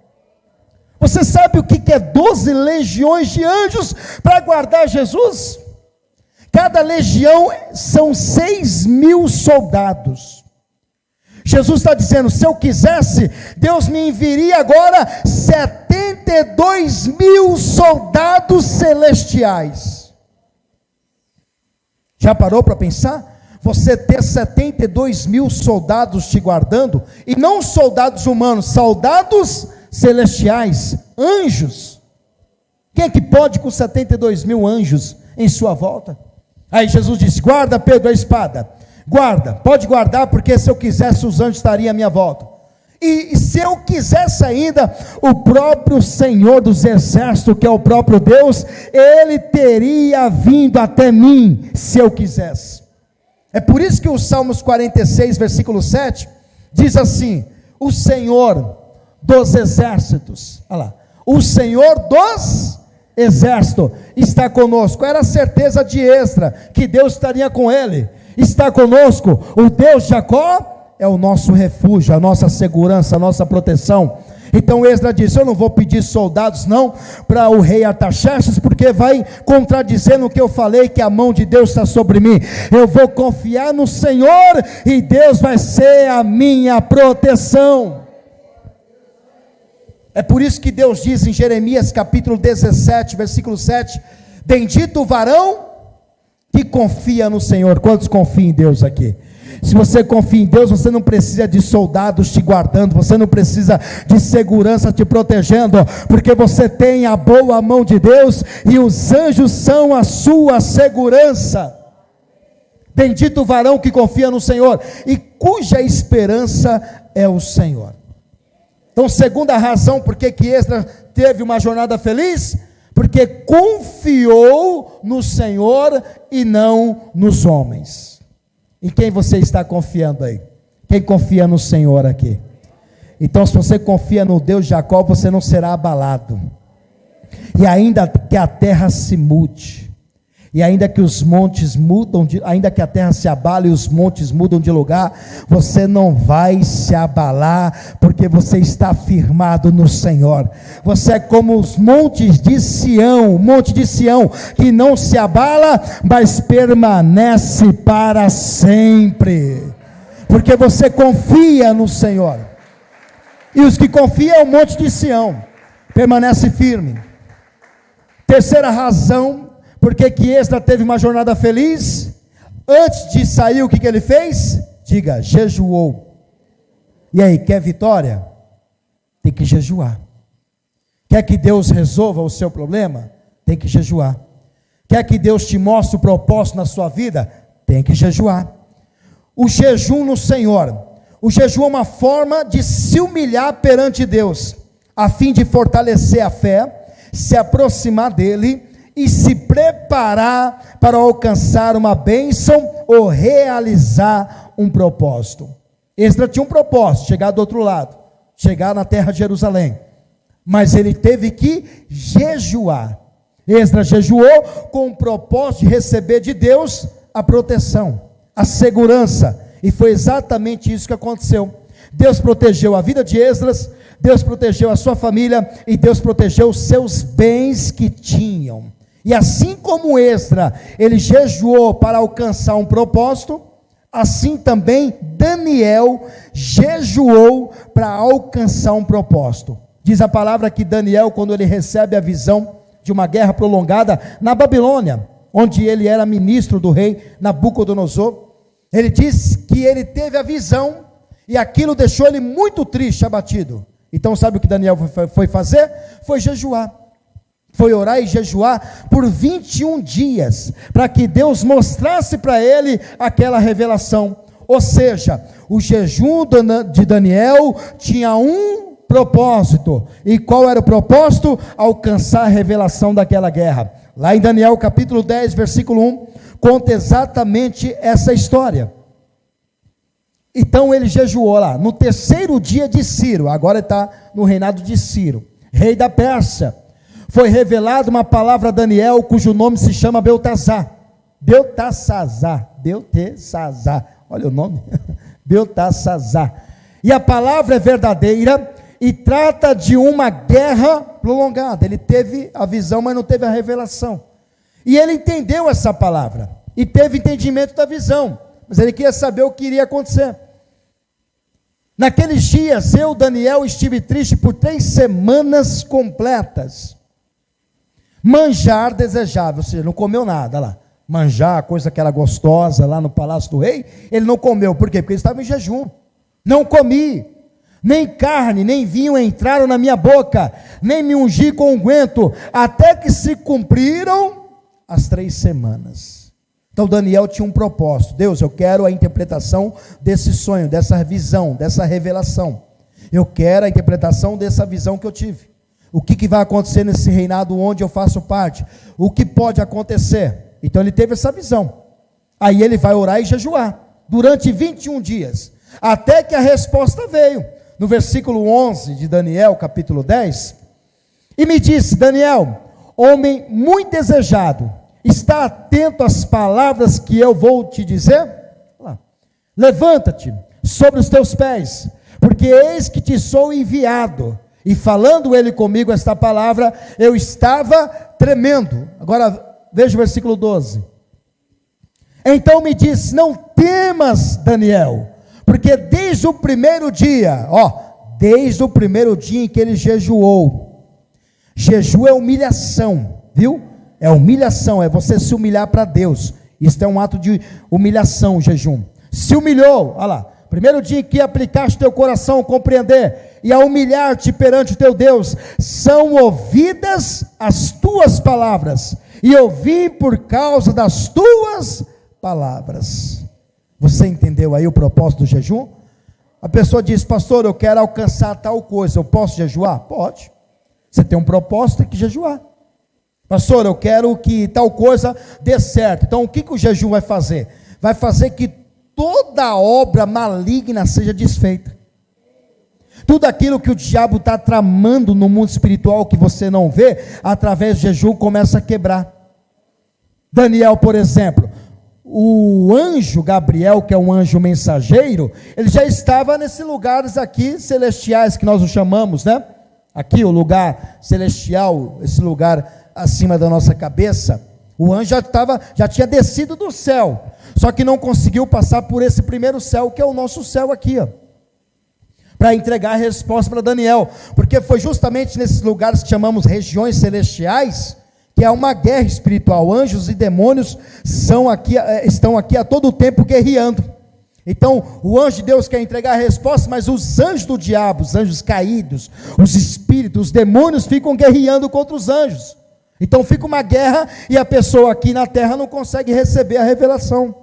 Você sabe o que é 12 legiões de anjos para guardar Jesus? Cada legião são 6.000 soldados. Jesus está dizendo, se eu quisesse, Deus me enviaria agora 72.000 soldados celestiais. Já parou para pensar? Você ter 72.000 soldados te guardando, e não soldados humanos, soldados celestiais, anjos. Quem é que pode com 72.000 anjos em sua volta? Aí Jesus disse, guarda Pedro a espada, guarda, pode guardar, porque se eu quisesse os anjos estariam à minha volta. E se eu quisesse ainda, o próprio Senhor dos exércitos, que é o próprio Deus, Ele teria vindo até mim, se eu quisesse. É por isso que o Salmos 46, versículo 7, diz assim, o Senhor dos exércitos, olha lá, o Senhor dos exércitos está conosco. Era a certeza de Esdras, que Deus estaria com ele. Está conosco, o Deus de Jacó é o nosso refúgio, a nossa segurança, a nossa proteção. Então Esdras disse, eu não vou pedir soldados não, para o rei Artaxerxes, porque vai contradizer no que eu falei, que a mão de Deus está sobre mim. Eu vou confiar no Senhor, e Deus vai ser a minha proteção. É por isso que Deus diz em Jeremias capítulo 17, versículo 7, bendito o varão que confia no Senhor. Quantos confiam em Deus aqui? Se você confia em Deus, você não precisa de soldados te guardando, você não precisa de segurança te protegendo, porque você tem a boa mão de Deus, e os anjos são a sua segurança. Bendito o varão que confia no Senhor, e cuja esperança é o Senhor. Então, segunda razão, por que Esdras teve uma jornada feliz? Porque confiou no Senhor e não nos homens. Em quem você está confiando aí? Quem confia no Senhor aqui? Então, se você confia no Deus de Jacó, você não será abalado. E ainda que a terra se mude, e ainda que os montes mudam, ainda que a terra se abale e os montes mudam de lugar, você não vai se abalar, porque você está firmado no Senhor. Você é como os montes de Sião, o monte de Sião, que não se abala, mas permanece para sempre, porque você confia no Senhor. E os que confiam no monte de Sião, permanece firme. Terceira razão, porque Esdras teve uma jornada feliz. Antes de sair, o que ele fez? Diga, jejuou. E aí, quer vitória? Tem que jejuar. Quer que Deus resolva o seu problema? Tem que jejuar. Quer que Deus te mostre o propósito na sua vida? Tem que jejuar. O jejum no Senhor. O jejum é uma forma de se humilhar perante Deus, a fim de fortalecer a fé, se aproximar dele e se preparar para alcançar uma bênção ou realizar um propósito. Esdras tinha um propósito, chegar do outro lado, chegar na terra de Jerusalém, mas ele teve que jejuar. Esdras jejuou com o propósito de receber de Deus a proteção, a segurança, e foi exatamente isso que aconteceu. Deus protegeu a vida de Esdras, Deus protegeu a sua família, e Deus protegeu os seus bens que tinham. E assim como Esdras, ele jejuou para alcançar um propósito, assim também Daniel jejuou para alcançar um propósito. Diz a palavra que Daniel, quando ele recebe a visão de uma guerra prolongada na Babilônia, onde ele era ministro do rei Nabucodonosor, ele diz que ele teve a visão, e aquilo deixou ele muito triste, abatido. Então sabe o que Daniel foi fazer? Foi jejuar. Foi orar e jejuar por 21 dias, para que Deus mostrasse para ele aquela revelação. Ou seja, o jejum de Daniel tinha um propósito. E qual era o propósito? Alcançar a revelação daquela guerra. Lá em Daniel capítulo 10, versículo 1, conta exatamente essa história. Então ele jejuou lá, no terceiro dia de Ciro, agora está no reinado de Ciro, rei da Pérsia. Foi revelada uma palavra a Daniel, cujo nome se chama Beltesazar, olha o nome, Beltesazar. E a palavra é verdadeira e trata de uma guerra prolongada. Ele teve a visão, mas não teve a revelação. E ele entendeu essa palavra, e teve entendimento da visão, mas ele queria saber o que iria acontecer. Naqueles dias, eu, Daniel, estive triste por 3 semanas completas. Manjar desejável, ou seja, não comeu nada lá. Manjar, coisa que era gostosa lá no palácio do rei, ele não comeu. Por quê? Porque ele estava em jejum. Não comi, nem carne, nem vinho entraram na minha boca, nem me ungi com unguento, até que se cumpriram as 3 semanas. Então Daniel tinha um propósito. Deus, eu quero a interpretação desse sonho, dessa visão, dessa revelação. Eu quero a interpretação dessa visão que eu tive. O que vai acontecer nesse reinado onde eu faço parte? O que pode acontecer? Então ele teve essa visão. Aí ele vai orar e jejuar durante 21 dias, até que a resposta veio. No versículo 11 de Daniel, capítulo 10, e me disse: Daniel, homem muito desejado, está atento às palavras que eu vou te dizer? Levanta-te sobre os teus pés, porque eis que te sou enviado. E falando ele comigo esta palavra, eu estava tremendo. Agora veja o versículo 12. Então me disse: não temas, Daniel, porque desde o primeiro dia, desde o primeiro dia em que ele jejuou. Jejum é humilhação, viu? É humilhação, é você se humilhar para Deus. Isso é um ato de humilhação, o jejum. se humilhou, olha lá, primeiro dia que aplicaste teu coração, compreender, e a humilhar-te perante o teu Deus, são ouvidas as tuas palavras, e ouvi por causa das tuas palavras. Você entendeu aí o propósito do jejum? A pessoa diz, pastor, eu quero alcançar tal coisa, eu posso jejuar? Pode. Você tem um propósito, tem que jejuar. Pastor, eu quero que tal coisa dê certo. Então o que o jejum vai fazer? Vai fazer que toda obra maligna seja desfeita. Tudo aquilo que o diabo está tramando no mundo espiritual que você não vê, através do jejum começa a quebrar. Daniel, por exemplo, o anjo Gabriel, que é um anjo mensageiro, ele já estava nesses lugares aqui celestiais que nós o chamamos, né? Aqui o lugar celestial, esse lugar acima da nossa cabeça. O anjo já tinha descido do céu, só que não conseguiu passar por esse primeiro céu, que é o nosso céu aqui, ó, para entregar a resposta para Daniel, porque foi justamente nesses lugares que chamamos regiões celestiais, que é uma guerra espiritual. Anjos e demônios estão aqui a todo tempo guerreando. Então o anjo de Deus quer entregar a resposta, mas os anjos do diabo, os anjos caídos, os espíritos, os demônios ficam guerreando contra os anjos. Então fica uma guerra, e a pessoa aqui na terra não consegue receber a revelação,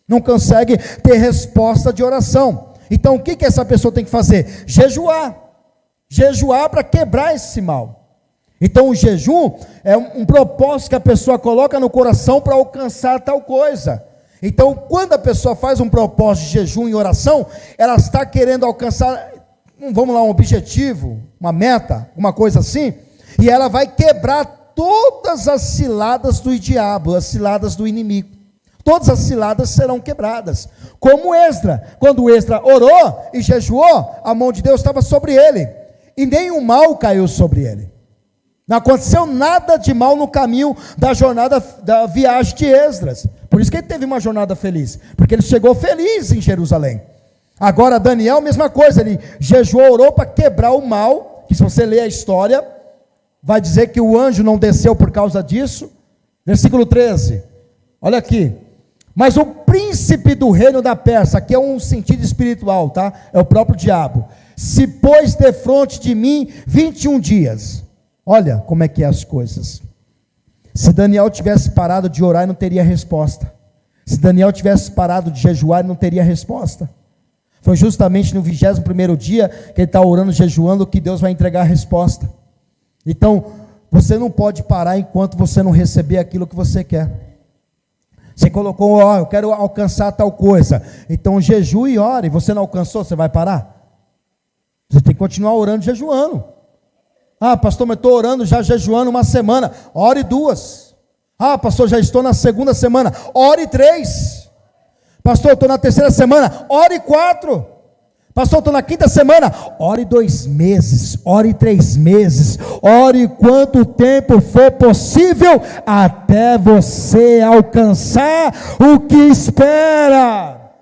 não consegue ter resposta de oração. Então o que essa pessoa tem que fazer? Jejuar para quebrar esse mal. Então o jejum é um propósito que a pessoa coloca no coração para alcançar tal coisa. Então quando a pessoa faz um propósito de jejum e oração, ela está querendo alcançar, vamos lá, um objetivo, uma meta, uma coisa assim, e ela vai quebrar todas as ciladas do diabo, as ciladas do inimigo. Todas as ciladas serão quebradas, como Esdras. Quando Esdras orou e jejuou, a mão de Deus estava sobre ele, e nenhum mal caiu sobre ele. Não aconteceu nada de mal no caminho da jornada, da viagem de Esdras. Por isso que ele teve uma jornada feliz, porque ele chegou feliz em Jerusalém. Agora Daniel, mesma coisa, ele jejuou, orou para quebrar o mal, que se você ler a história, vai dizer que o anjo não desceu por causa disso. Versículo 13, olha aqui. Mas o príncipe do reino da Pérsia, aqui é um sentido espiritual, tá? É o próprio diabo, se pôs defronte de mim 21 dias. Olha como é que é as coisas. Se Daniel tivesse parado de orar, não teria resposta. Se Daniel tivesse parado de jejuar, não teria resposta. Foi justamente no 21º dia que ele está orando, jejuando, que Deus vai entregar a resposta. Então, você não pode parar enquanto você não receber aquilo que você quer. Você colocou, eu quero alcançar tal coisa, então jejue e ore. Você não alcançou, você vai parar? Você tem que continuar orando, jejuando. Pastor, mas estou orando, já jejuando uma semana. Ore 2. Pastor, já estou na 2ª semana. Ore 3. Pastor, estou na 3ª semana. Ore 4. Pastor, estou na 5ª semana. Ore 2 meses. Ore 3 meses. Ore quanto tempo for possível, até você alcançar o que espera.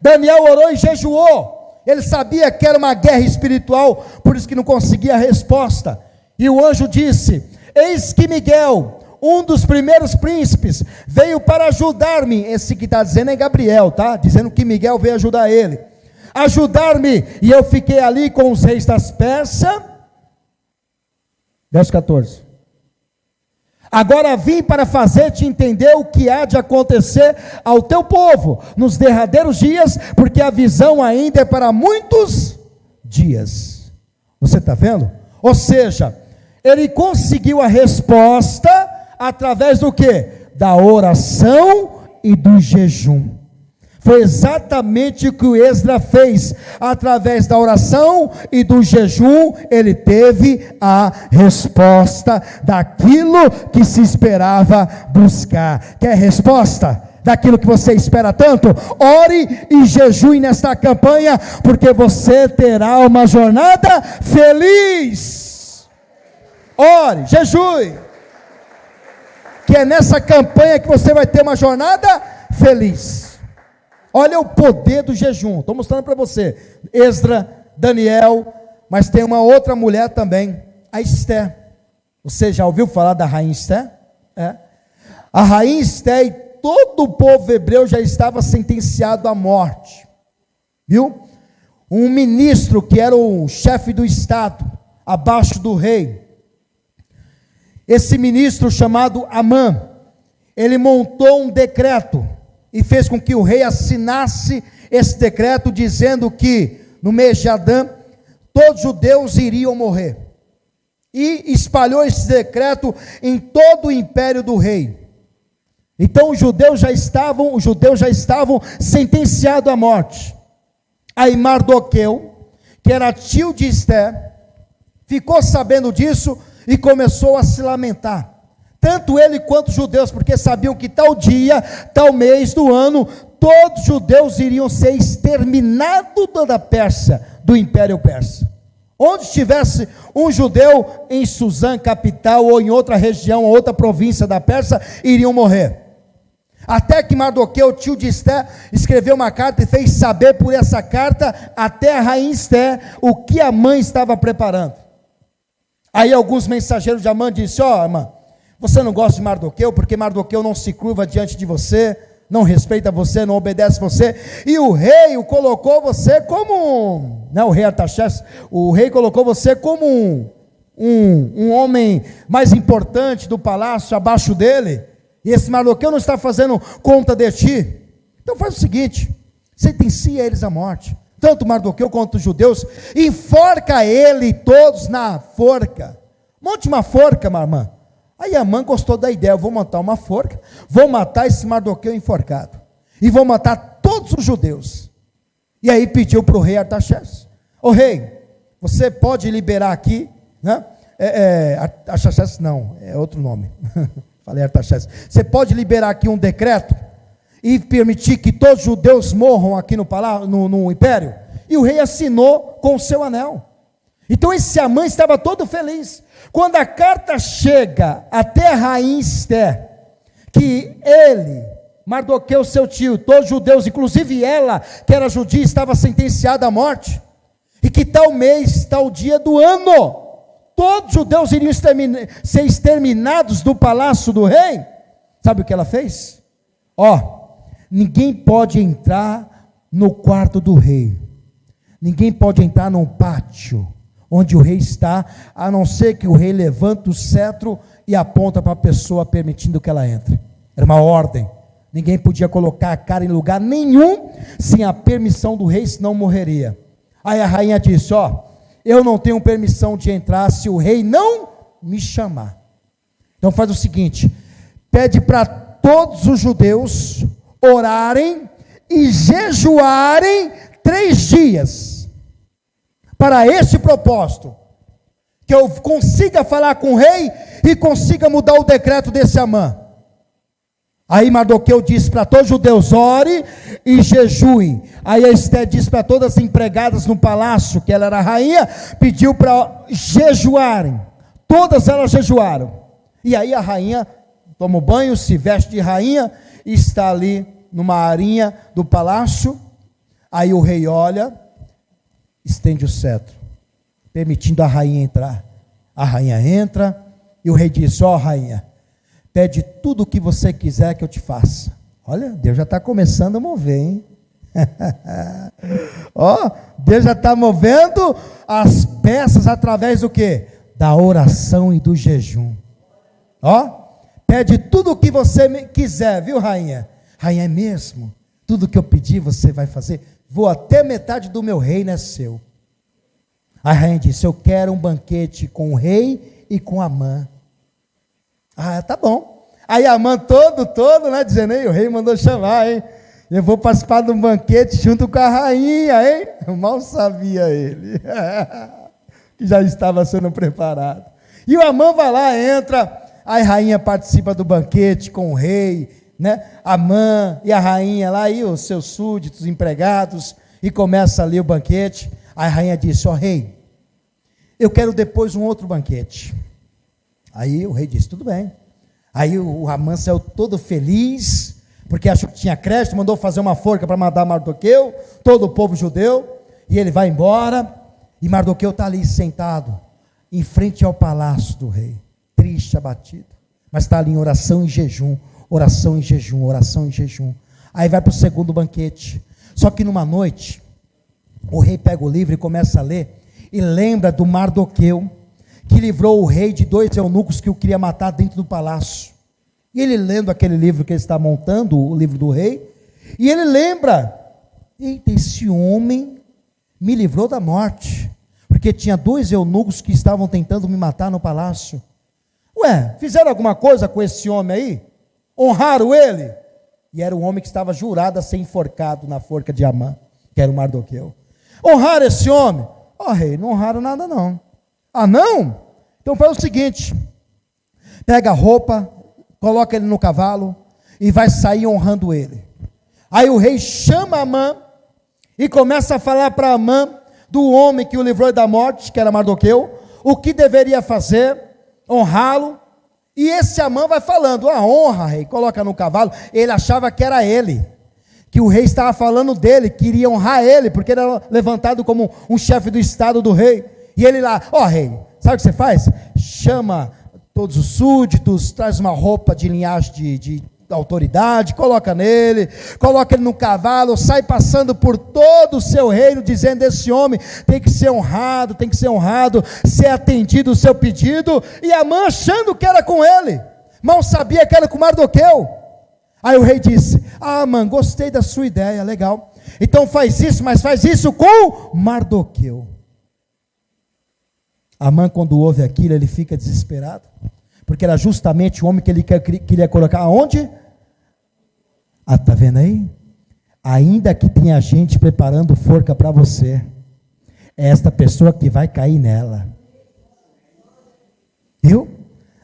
Daniel orou e jejuou. Ele sabia que era uma guerra espiritual, por isso que não conseguia a resposta. E o anjo disse: eis que Miguel, um dos primeiros príncipes, veio para ajudar-me. Esse que está dizendo é Gabriel, tá? Dizendo que Miguel veio ajudar ele. Ajudar-me, e eu fiquei ali com os reis das Pérsias. Verso 14. Agora vim para fazer-te entender o que há de acontecer ao teu povo nos derradeiros dias, porque a visão ainda é para muitos dias. Você está vendo? Ou seja, ele conseguiu a resposta através do quê? Da oração e do jejum. Foi exatamente o que o Esdras fez. Através da oração e do jejum, ele teve a resposta daquilo que se esperava buscar. Quer resposta daquilo que você espera tanto? Ore e jejue nesta campanha, porque você terá uma jornada feliz. Ore, jejue, que é nessa campanha que você vai ter uma jornada feliz. Olha o poder do jejum. Estou mostrando para você. Esdras, Daniel, mas tem uma outra mulher também, a Esté. Você já ouviu falar da rainha Esté? A rainha Esté e todo o povo hebreu já estava sentenciado à morte, viu? Um ministro que era o chefe do estado, abaixo do rei, esse ministro chamado Amã, ele montou um decreto e fez com que o rei assinasse esse decreto, dizendo que no mês de Adã todos os judeus iriam morrer, e espalhou esse decreto em todo o império do rei. Então os judeus já estavam sentenciados à morte. Aí Mardoqueu, que era tio de Esté, ficou sabendo disso e começou a se lamentar, tanto ele quanto os judeus, porque sabiam que tal dia, tal mês do ano, todos os judeus iriam ser exterminados da Pérsia, do Império Persa. Onde estivesse um judeu em Suzã, capital, ou em outra região, outra província da Pérsia, iriam morrer. Até que Mardoqueu, tio de Esté, escreveu uma carta e fez saber por essa carta até a rainha Esté o que a mãe estava preparando. Aí alguns mensageiros de Amã disseram: ó, Amã, você não gosta de Mardoqueu, porque Mardoqueu não se curva diante de você, não respeita você, não obedece você, e o rei o colocou você como, não, o rei Artaxerxes, o rei colocou você como um homem mais importante do palácio, abaixo dele, e esse Mardoqueu não está fazendo conta de ti. Então faz o seguinte, sentencia eles à morte, tanto Mardoqueu quanto os judeus, enforca ele todos na forca, monte uma forca, irmã. Aí Amã gostou da ideia: eu vou montar uma forca, vou matar esse Mardoqueu enforcado, e vou matar todos os judeus. E aí pediu para o rei Artaxerxes: ô rei, você pode liberar aqui, né? Artaxerxes não, é outro nome, falei Artaxerxes, você pode liberar aqui um decreto, e permitir que todos os judeus morram aqui no palácio, no império? E o rei assinou com o seu anel. Então esse Amã estava todo feliz. Quando a carta chega até a rainha Esté, que ele, Mardoqueu, seu tio, todos os judeus, inclusive ela, que era judia, estava sentenciada à morte, e que tal mês, tal dia do ano, todos os judeus iriam ser exterminados do palácio do rei, sabe o que ela fez? Ninguém pode entrar no quarto do rei, ninguém pode entrar no pátio onde o rei está, a não ser que o rei levante o cetro e aponta para a pessoa, permitindo que ela entre. Era uma ordem, ninguém podia colocar a cara em lugar nenhum, sem a permissão do rei, senão morreria. Aí a rainha disse: eu não tenho permissão de entrar, se o rei não me chamar. Então faz o seguinte, pede para todos os judeus orarem e jejuarem 3 dias, para este propósito, que eu consiga falar com o rei, e consiga mudar o decreto desse Amã. Aí Mardoqueu disse para todos os judeus: ore e jejue. Aí a Esté disse para todas as empregadas no palácio, que ela era a rainha, pediu para jejuarem, todas elas jejuaram. E aí a rainha toma o banho, se veste de rainha, e está ali numa arinha do palácio. Aí o rei olha, estende o cetro, permitindo a rainha entrar. A rainha entra, e o rei diz: rainha, pede tudo o que você quiser que eu te faça. Olha, Deus já está começando a mover, hein? Deus já está movendo as peças através do quê? Da oração e do jejum. Pede tudo o que você quiser, viu, rainha? Rainha, é mesmo? Tudo que eu pedir você vai fazer? Vou até metade do meu reino é seu. A rainha disse: eu quero um banquete com o rei e com Amã. Tá bom. Aí Amã todo, né, dizendo: o rei mandou chamar, hein? Eu vou participar de um banquete junto com a rainha, hein? Mal sabia ele, que já estava sendo preparado. E o Amã vai lá, entra, aí a rainha participa do banquete com o rei, né? Amã e a rainha lá, e os seus súditos, empregados, e começa ali o banquete. Aí a rainha disse: rei, eu quero depois um outro banquete. Aí o rei disse: tudo bem. Aí o Amã saiu todo feliz, porque achou que tinha crédito, mandou fazer uma forca para matar Mardoqueu, todo o povo judeu, e ele vai embora, e Mardoqueu está ali sentado, em frente ao palácio do rei, triste, abatido, mas está ali em oração e jejum, oração em jejum, oração em jejum. Aí vai para o segundo banquete. Só que numa noite, o rei pega o livro e começa a ler, e lembra do Mardoqueu, que livrou o rei de 2 eunucos que o queria matar dentro do palácio. E ele lendo aquele livro que ele está montando, o livro do rei, e ele lembra, eita, esse homem me livrou da morte, porque tinha 2 eunucos que estavam tentando me matar no palácio. Ué, fizeram alguma coisa com esse homem aí? Honraram ele? E era um homem que estava jurado a ser enforcado na forca de Amã, que era o Mardoqueu. Honraram esse homem? Ó, rei, não honraram nada não. Ah, não? Então faz o seguinte, pega a roupa, coloca ele no cavalo, e vai sair honrando ele. Aí o rei chama Amã, e começa a falar para Amã, do homem que o livrou da morte, que era Mardoqueu, o que deveria fazer, honrá-lo. E esse Amã vai falando, a honra, rei, coloca no cavalo. Ele achava que era ele, que o rei estava falando dele, queria honrar ele, porque ele era levantado como um chefe do estado do rei. E ele lá, ó rei, sabe o que você faz? Chama todos os súditos, traz uma roupa de linhagem de autoridade, coloca nele, coloca ele no cavalo, sai passando por todo o seu reino, dizendo, esse homem tem que ser honrado, ser atendido o seu pedido. E Amã achando que era com ele, mal sabia que era com Mardoqueu. Aí o rei disse, Amã, gostei da sua ideia, legal, então faz isso, mas faz isso com Mardoqueu. Amã, quando ouve aquilo, ele fica desesperado, porque era justamente o homem que ele queria colocar aonde? Ah, está vendo aí? Ainda que tenha gente preparando forca para você, é esta pessoa que vai cair nela. Viu?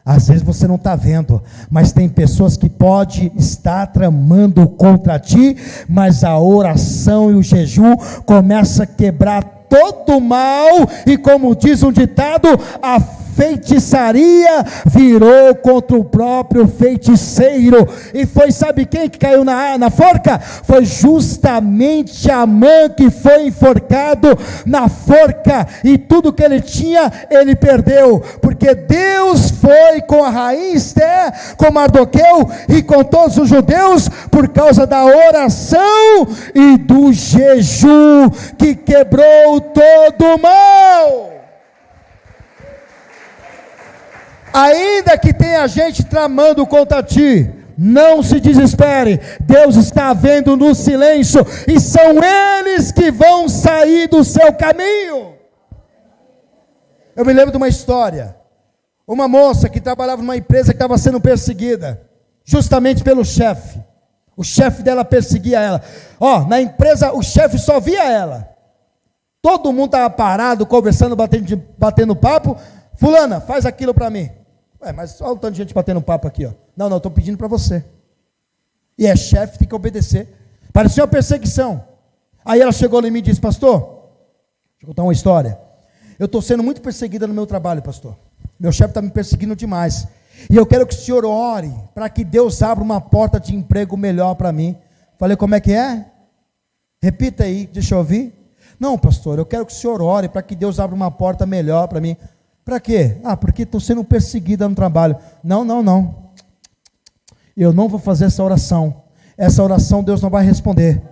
Às vezes você não está vendo, mas tem pessoas que podem estar tramando contra ti, mas a oração e o jejum começa a quebrar todo o mal, e como diz um ditado, a feitiçaria virou contra o próprio feiticeiro. E foi, sabe quem que caiu na forca? Foi justamente Amã, que foi enforcado na forca, e tudo que ele tinha, ele perdeu, porque Deus foi com a rainha Esther, com Mardoqueu e com todos os judeus, por causa da oração e do jejum, que quebrou todo o mal. Ainda que tenha gente tramando contra ti, não se desespere, Deus está vendo no silêncio, e são eles que vão sair do seu caminho. Eu me lembro de uma história, uma moça que trabalhava numa empresa que estava sendo perseguida, justamente pelo chefe. O chefe dela perseguia ela. Na empresa o chefe só via ela, todo mundo estava parado, conversando, batendo papo. Fulana, faz aquilo para mim. Mas olha o tanto de gente batendo papo aqui, ó. Não, estou pedindo para você. E é chefe, tem que obedecer. Parecia uma perseguição. Aí ela chegou em mim e disse, pastor, deixa eu contar uma história. Eu estou sendo muito perseguida no meu trabalho, pastor. Meu chefe está me perseguindo demais. E eu quero que o senhor ore para que Deus abra uma porta de emprego melhor para mim. Falei, como é que é? Repita aí, deixa eu ouvir. Não, pastor, eu quero que o senhor ore para que Deus abra uma porta melhor para mim. Para quê? Porque estou sendo perseguida no trabalho. Não. Eu não vou fazer essa oração. Essa oração Deus não vai responder.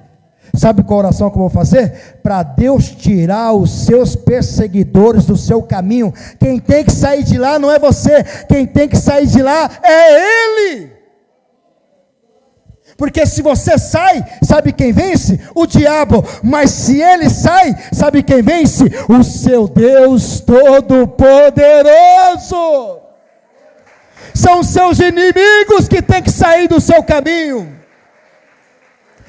Sabe qual oração que eu vou fazer? Para Deus tirar os seus perseguidores do seu caminho. Quem tem que sair de lá não é você. Quem tem que sair de lá é Ele. Porque se você sai, sabe quem vence? O diabo. Mas se ele sai, sabe quem vence? O seu Deus Todo-Poderoso. São seus inimigos que tem que sair do seu caminho.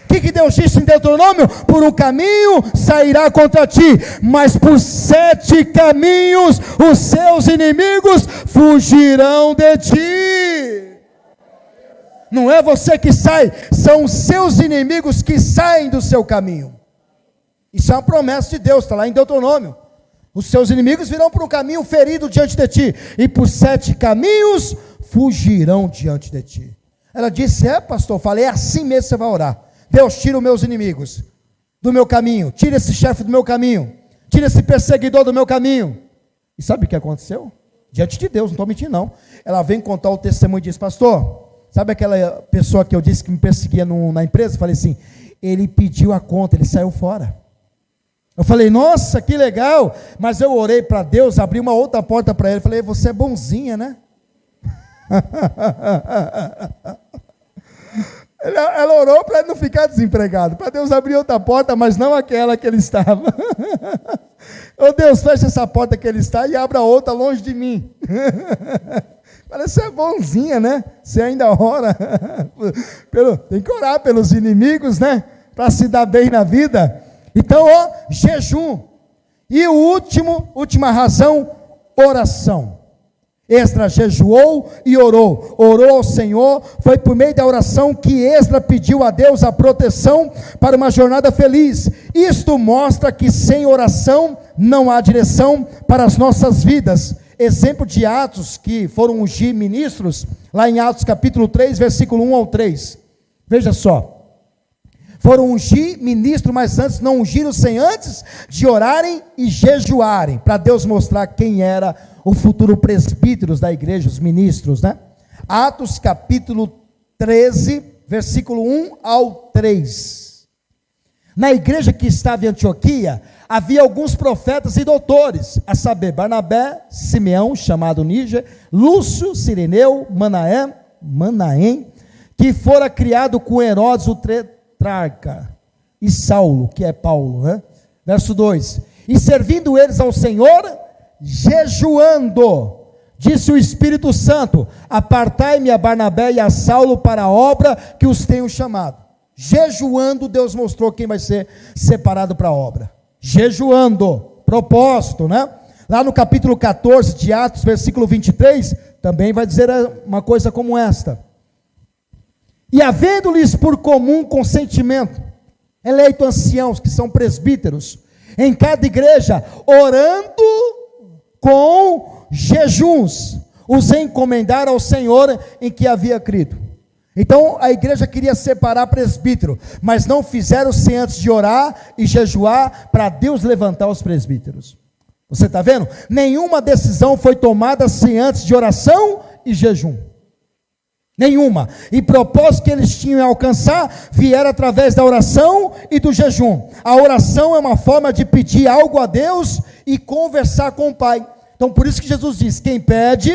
O que Deus disse em Deuteronômio? Por um caminho sairá contra ti, mas por 7 caminhos os seus inimigos fugirão de ti. Não é você que sai, são os seus inimigos que saem do seu caminho. Isso é uma promessa de Deus, está lá em Deuteronômio. Os seus inimigos virão por um caminho ferido diante de ti, e por 7 caminhos fugirão diante de ti. Ela disse, pastor, eu falei, é assim mesmo que você vai orar. Deus, tira os meus inimigos do meu caminho, tira esse chefe do meu caminho, tira esse perseguidor do meu caminho. E sabe o que aconteceu? Diante de Deus, não estou mentindo não. Ela vem contar o testemunho e diz, pastor, Sabe aquela pessoa que eu disse que me perseguia na empresa? Falei assim, ele pediu a conta, ele saiu fora. Eu falei, nossa, que legal, mas eu orei para Deus, abri uma outra porta para ele, falei, você é bonzinha, né? Ela orou para ele não ficar desempregado, para Deus abrir outra porta, mas não aquela que ele estava. Ô Deus, fecha essa porta que ele está e abra outra longe de mim. Parece ser bonzinha, né? Você ainda ora. Tem que orar pelos inimigos, né? Para se dar bem na vida. Então, jejum. E última razão, oração. Esdras jejuou e orou ao Senhor. Foi por meio da oração que Esdras pediu a Deus a proteção para uma jornada feliz. Isto mostra que sem oração não há direção para as nossas vidas. Exemplo de Atos que foram ungir ministros, lá em Atos capítulo 3, versículo 1 ao 3. Veja só. Foram ungir ministro, mas antes não ungiram sem antes de orarem e jejuarem, para Deus mostrar quem era o futuro presbíteros da igreja, os ministros, né? Atos capítulo 13, versículo 1 ao 3. Na igreja que estava em Antioquia, havia alguns profetas e doutores, a saber, Barnabé, Simeão, chamado Níger, Lúcio, Cireneu, Manaém, que fora criado com Herodes o tetrarca, e Saulo, que é Paulo, né? Verso 2, e servindo eles ao Senhor, jejuando, disse o Espírito Santo, apartai-me a Barnabé e a Saulo para a obra que os tenho chamado. Jejuando, Deus mostrou quem vai ser separado para a obra. Jejuando, propósito, né? Lá no capítulo 14 de Atos, versículo 23, também vai dizer uma coisa como esta: e havendo-lhes por comum consentimento, eleito anciãos, que são presbíteros, em cada igreja, orando com jejuns, os encomendaram ao Senhor em que havia crido. Então a igreja queria separar presbítero, mas não fizeram sem antes de orar e jejuar para Deus levantar os presbíteros. Você está vendo? Nenhuma decisão foi tomada sem antes de oração e jejum. Nenhuma. E propósito que eles tinham a alcançar vieram através da oração e do jejum. A oração é uma forma de pedir algo a Deus e conversar com o Pai. Então por isso que Jesus diz, quem pede,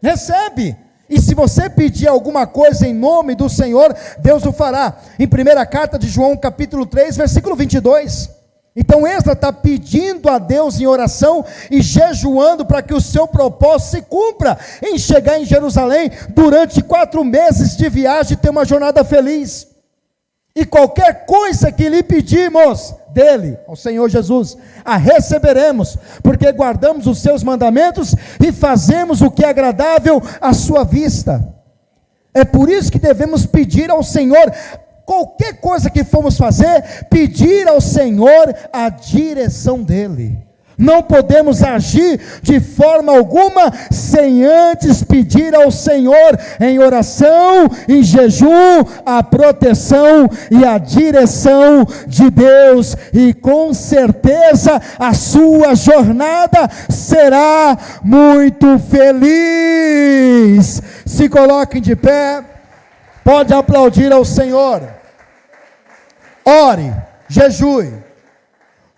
recebe. E se você pedir alguma coisa em nome do Senhor, Deus o fará. Em primeira carta de João, capítulo 3, versículo 22. Então Esdras está pedindo a Deus em oração e jejuando para que o seu propósito se cumpra, em chegar em Jerusalém durante 4 meses de viagem e ter uma jornada feliz. E qualquer coisa que lhe pedimos dele, ao Senhor Jesus, a receberemos, porque guardamos os seus mandamentos e fazemos o que é agradável à sua vista. É por isso que devemos pedir ao Senhor, qualquer coisa que formos fazer, pedir ao Senhor a direção dele. Não podemos agir de forma alguma sem antes pedir ao Senhor em oração, em jejum, a proteção e a direção de Deus, e com certeza a sua jornada será muito feliz. Se coloquem de pé, pode aplaudir ao Senhor. Ore, jejue.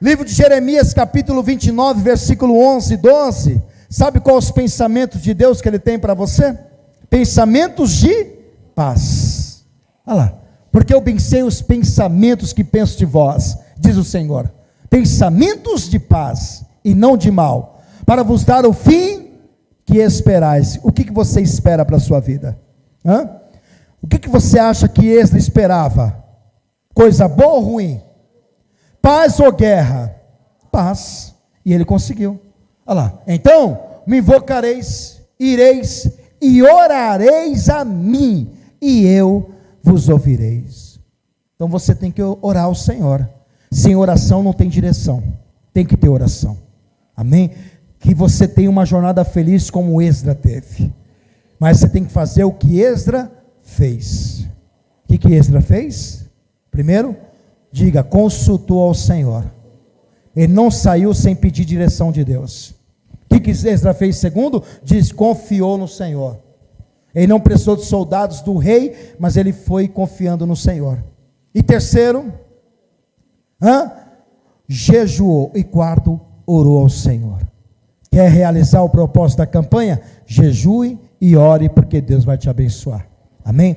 Livro de Jeremias, capítulo 29, versículo 11 e 12. Sabe quais os pensamentos de Deus que Ele tem para você? Pensamentos de paz. Olha lá. Porque eu bem sei os pensamentos que penso de vós, diz o Senhor. Pensamentos de paz e não de mal, para vos dar o fim que esperais. O que você espera para a sua vida? O que você acha que Esdras esperava? Coisa boa ou ruim? Paz ou guerra? Paz. E ele conseguiu. Olha lá. Então, me invocareis, ireis e orareis a mim, e eu vos ouvireis. Então você tem que orar ao Senhor. Sem oração não tem direção. Tem que ter oração. Amém? Que você tenha uma jornada feliz como Esdras teve. Mas você tem que fazer o que Esdras fez. O que Esdras fez? Primeiro, diga, consultou ao Senhor. Ele não saiu sem pedir direção de Deus. O que Esdras fez? Segundo, diz, confiou no Senhor. Ele não precisou de soldados do rei, mas ele foi confiando no Senhor. E terceiro, jejuou. E quarto, orou ao Senhor. Quer realizar o propósito da campanha? Jejue e ore, porque Deus vai te abençoar. Amém?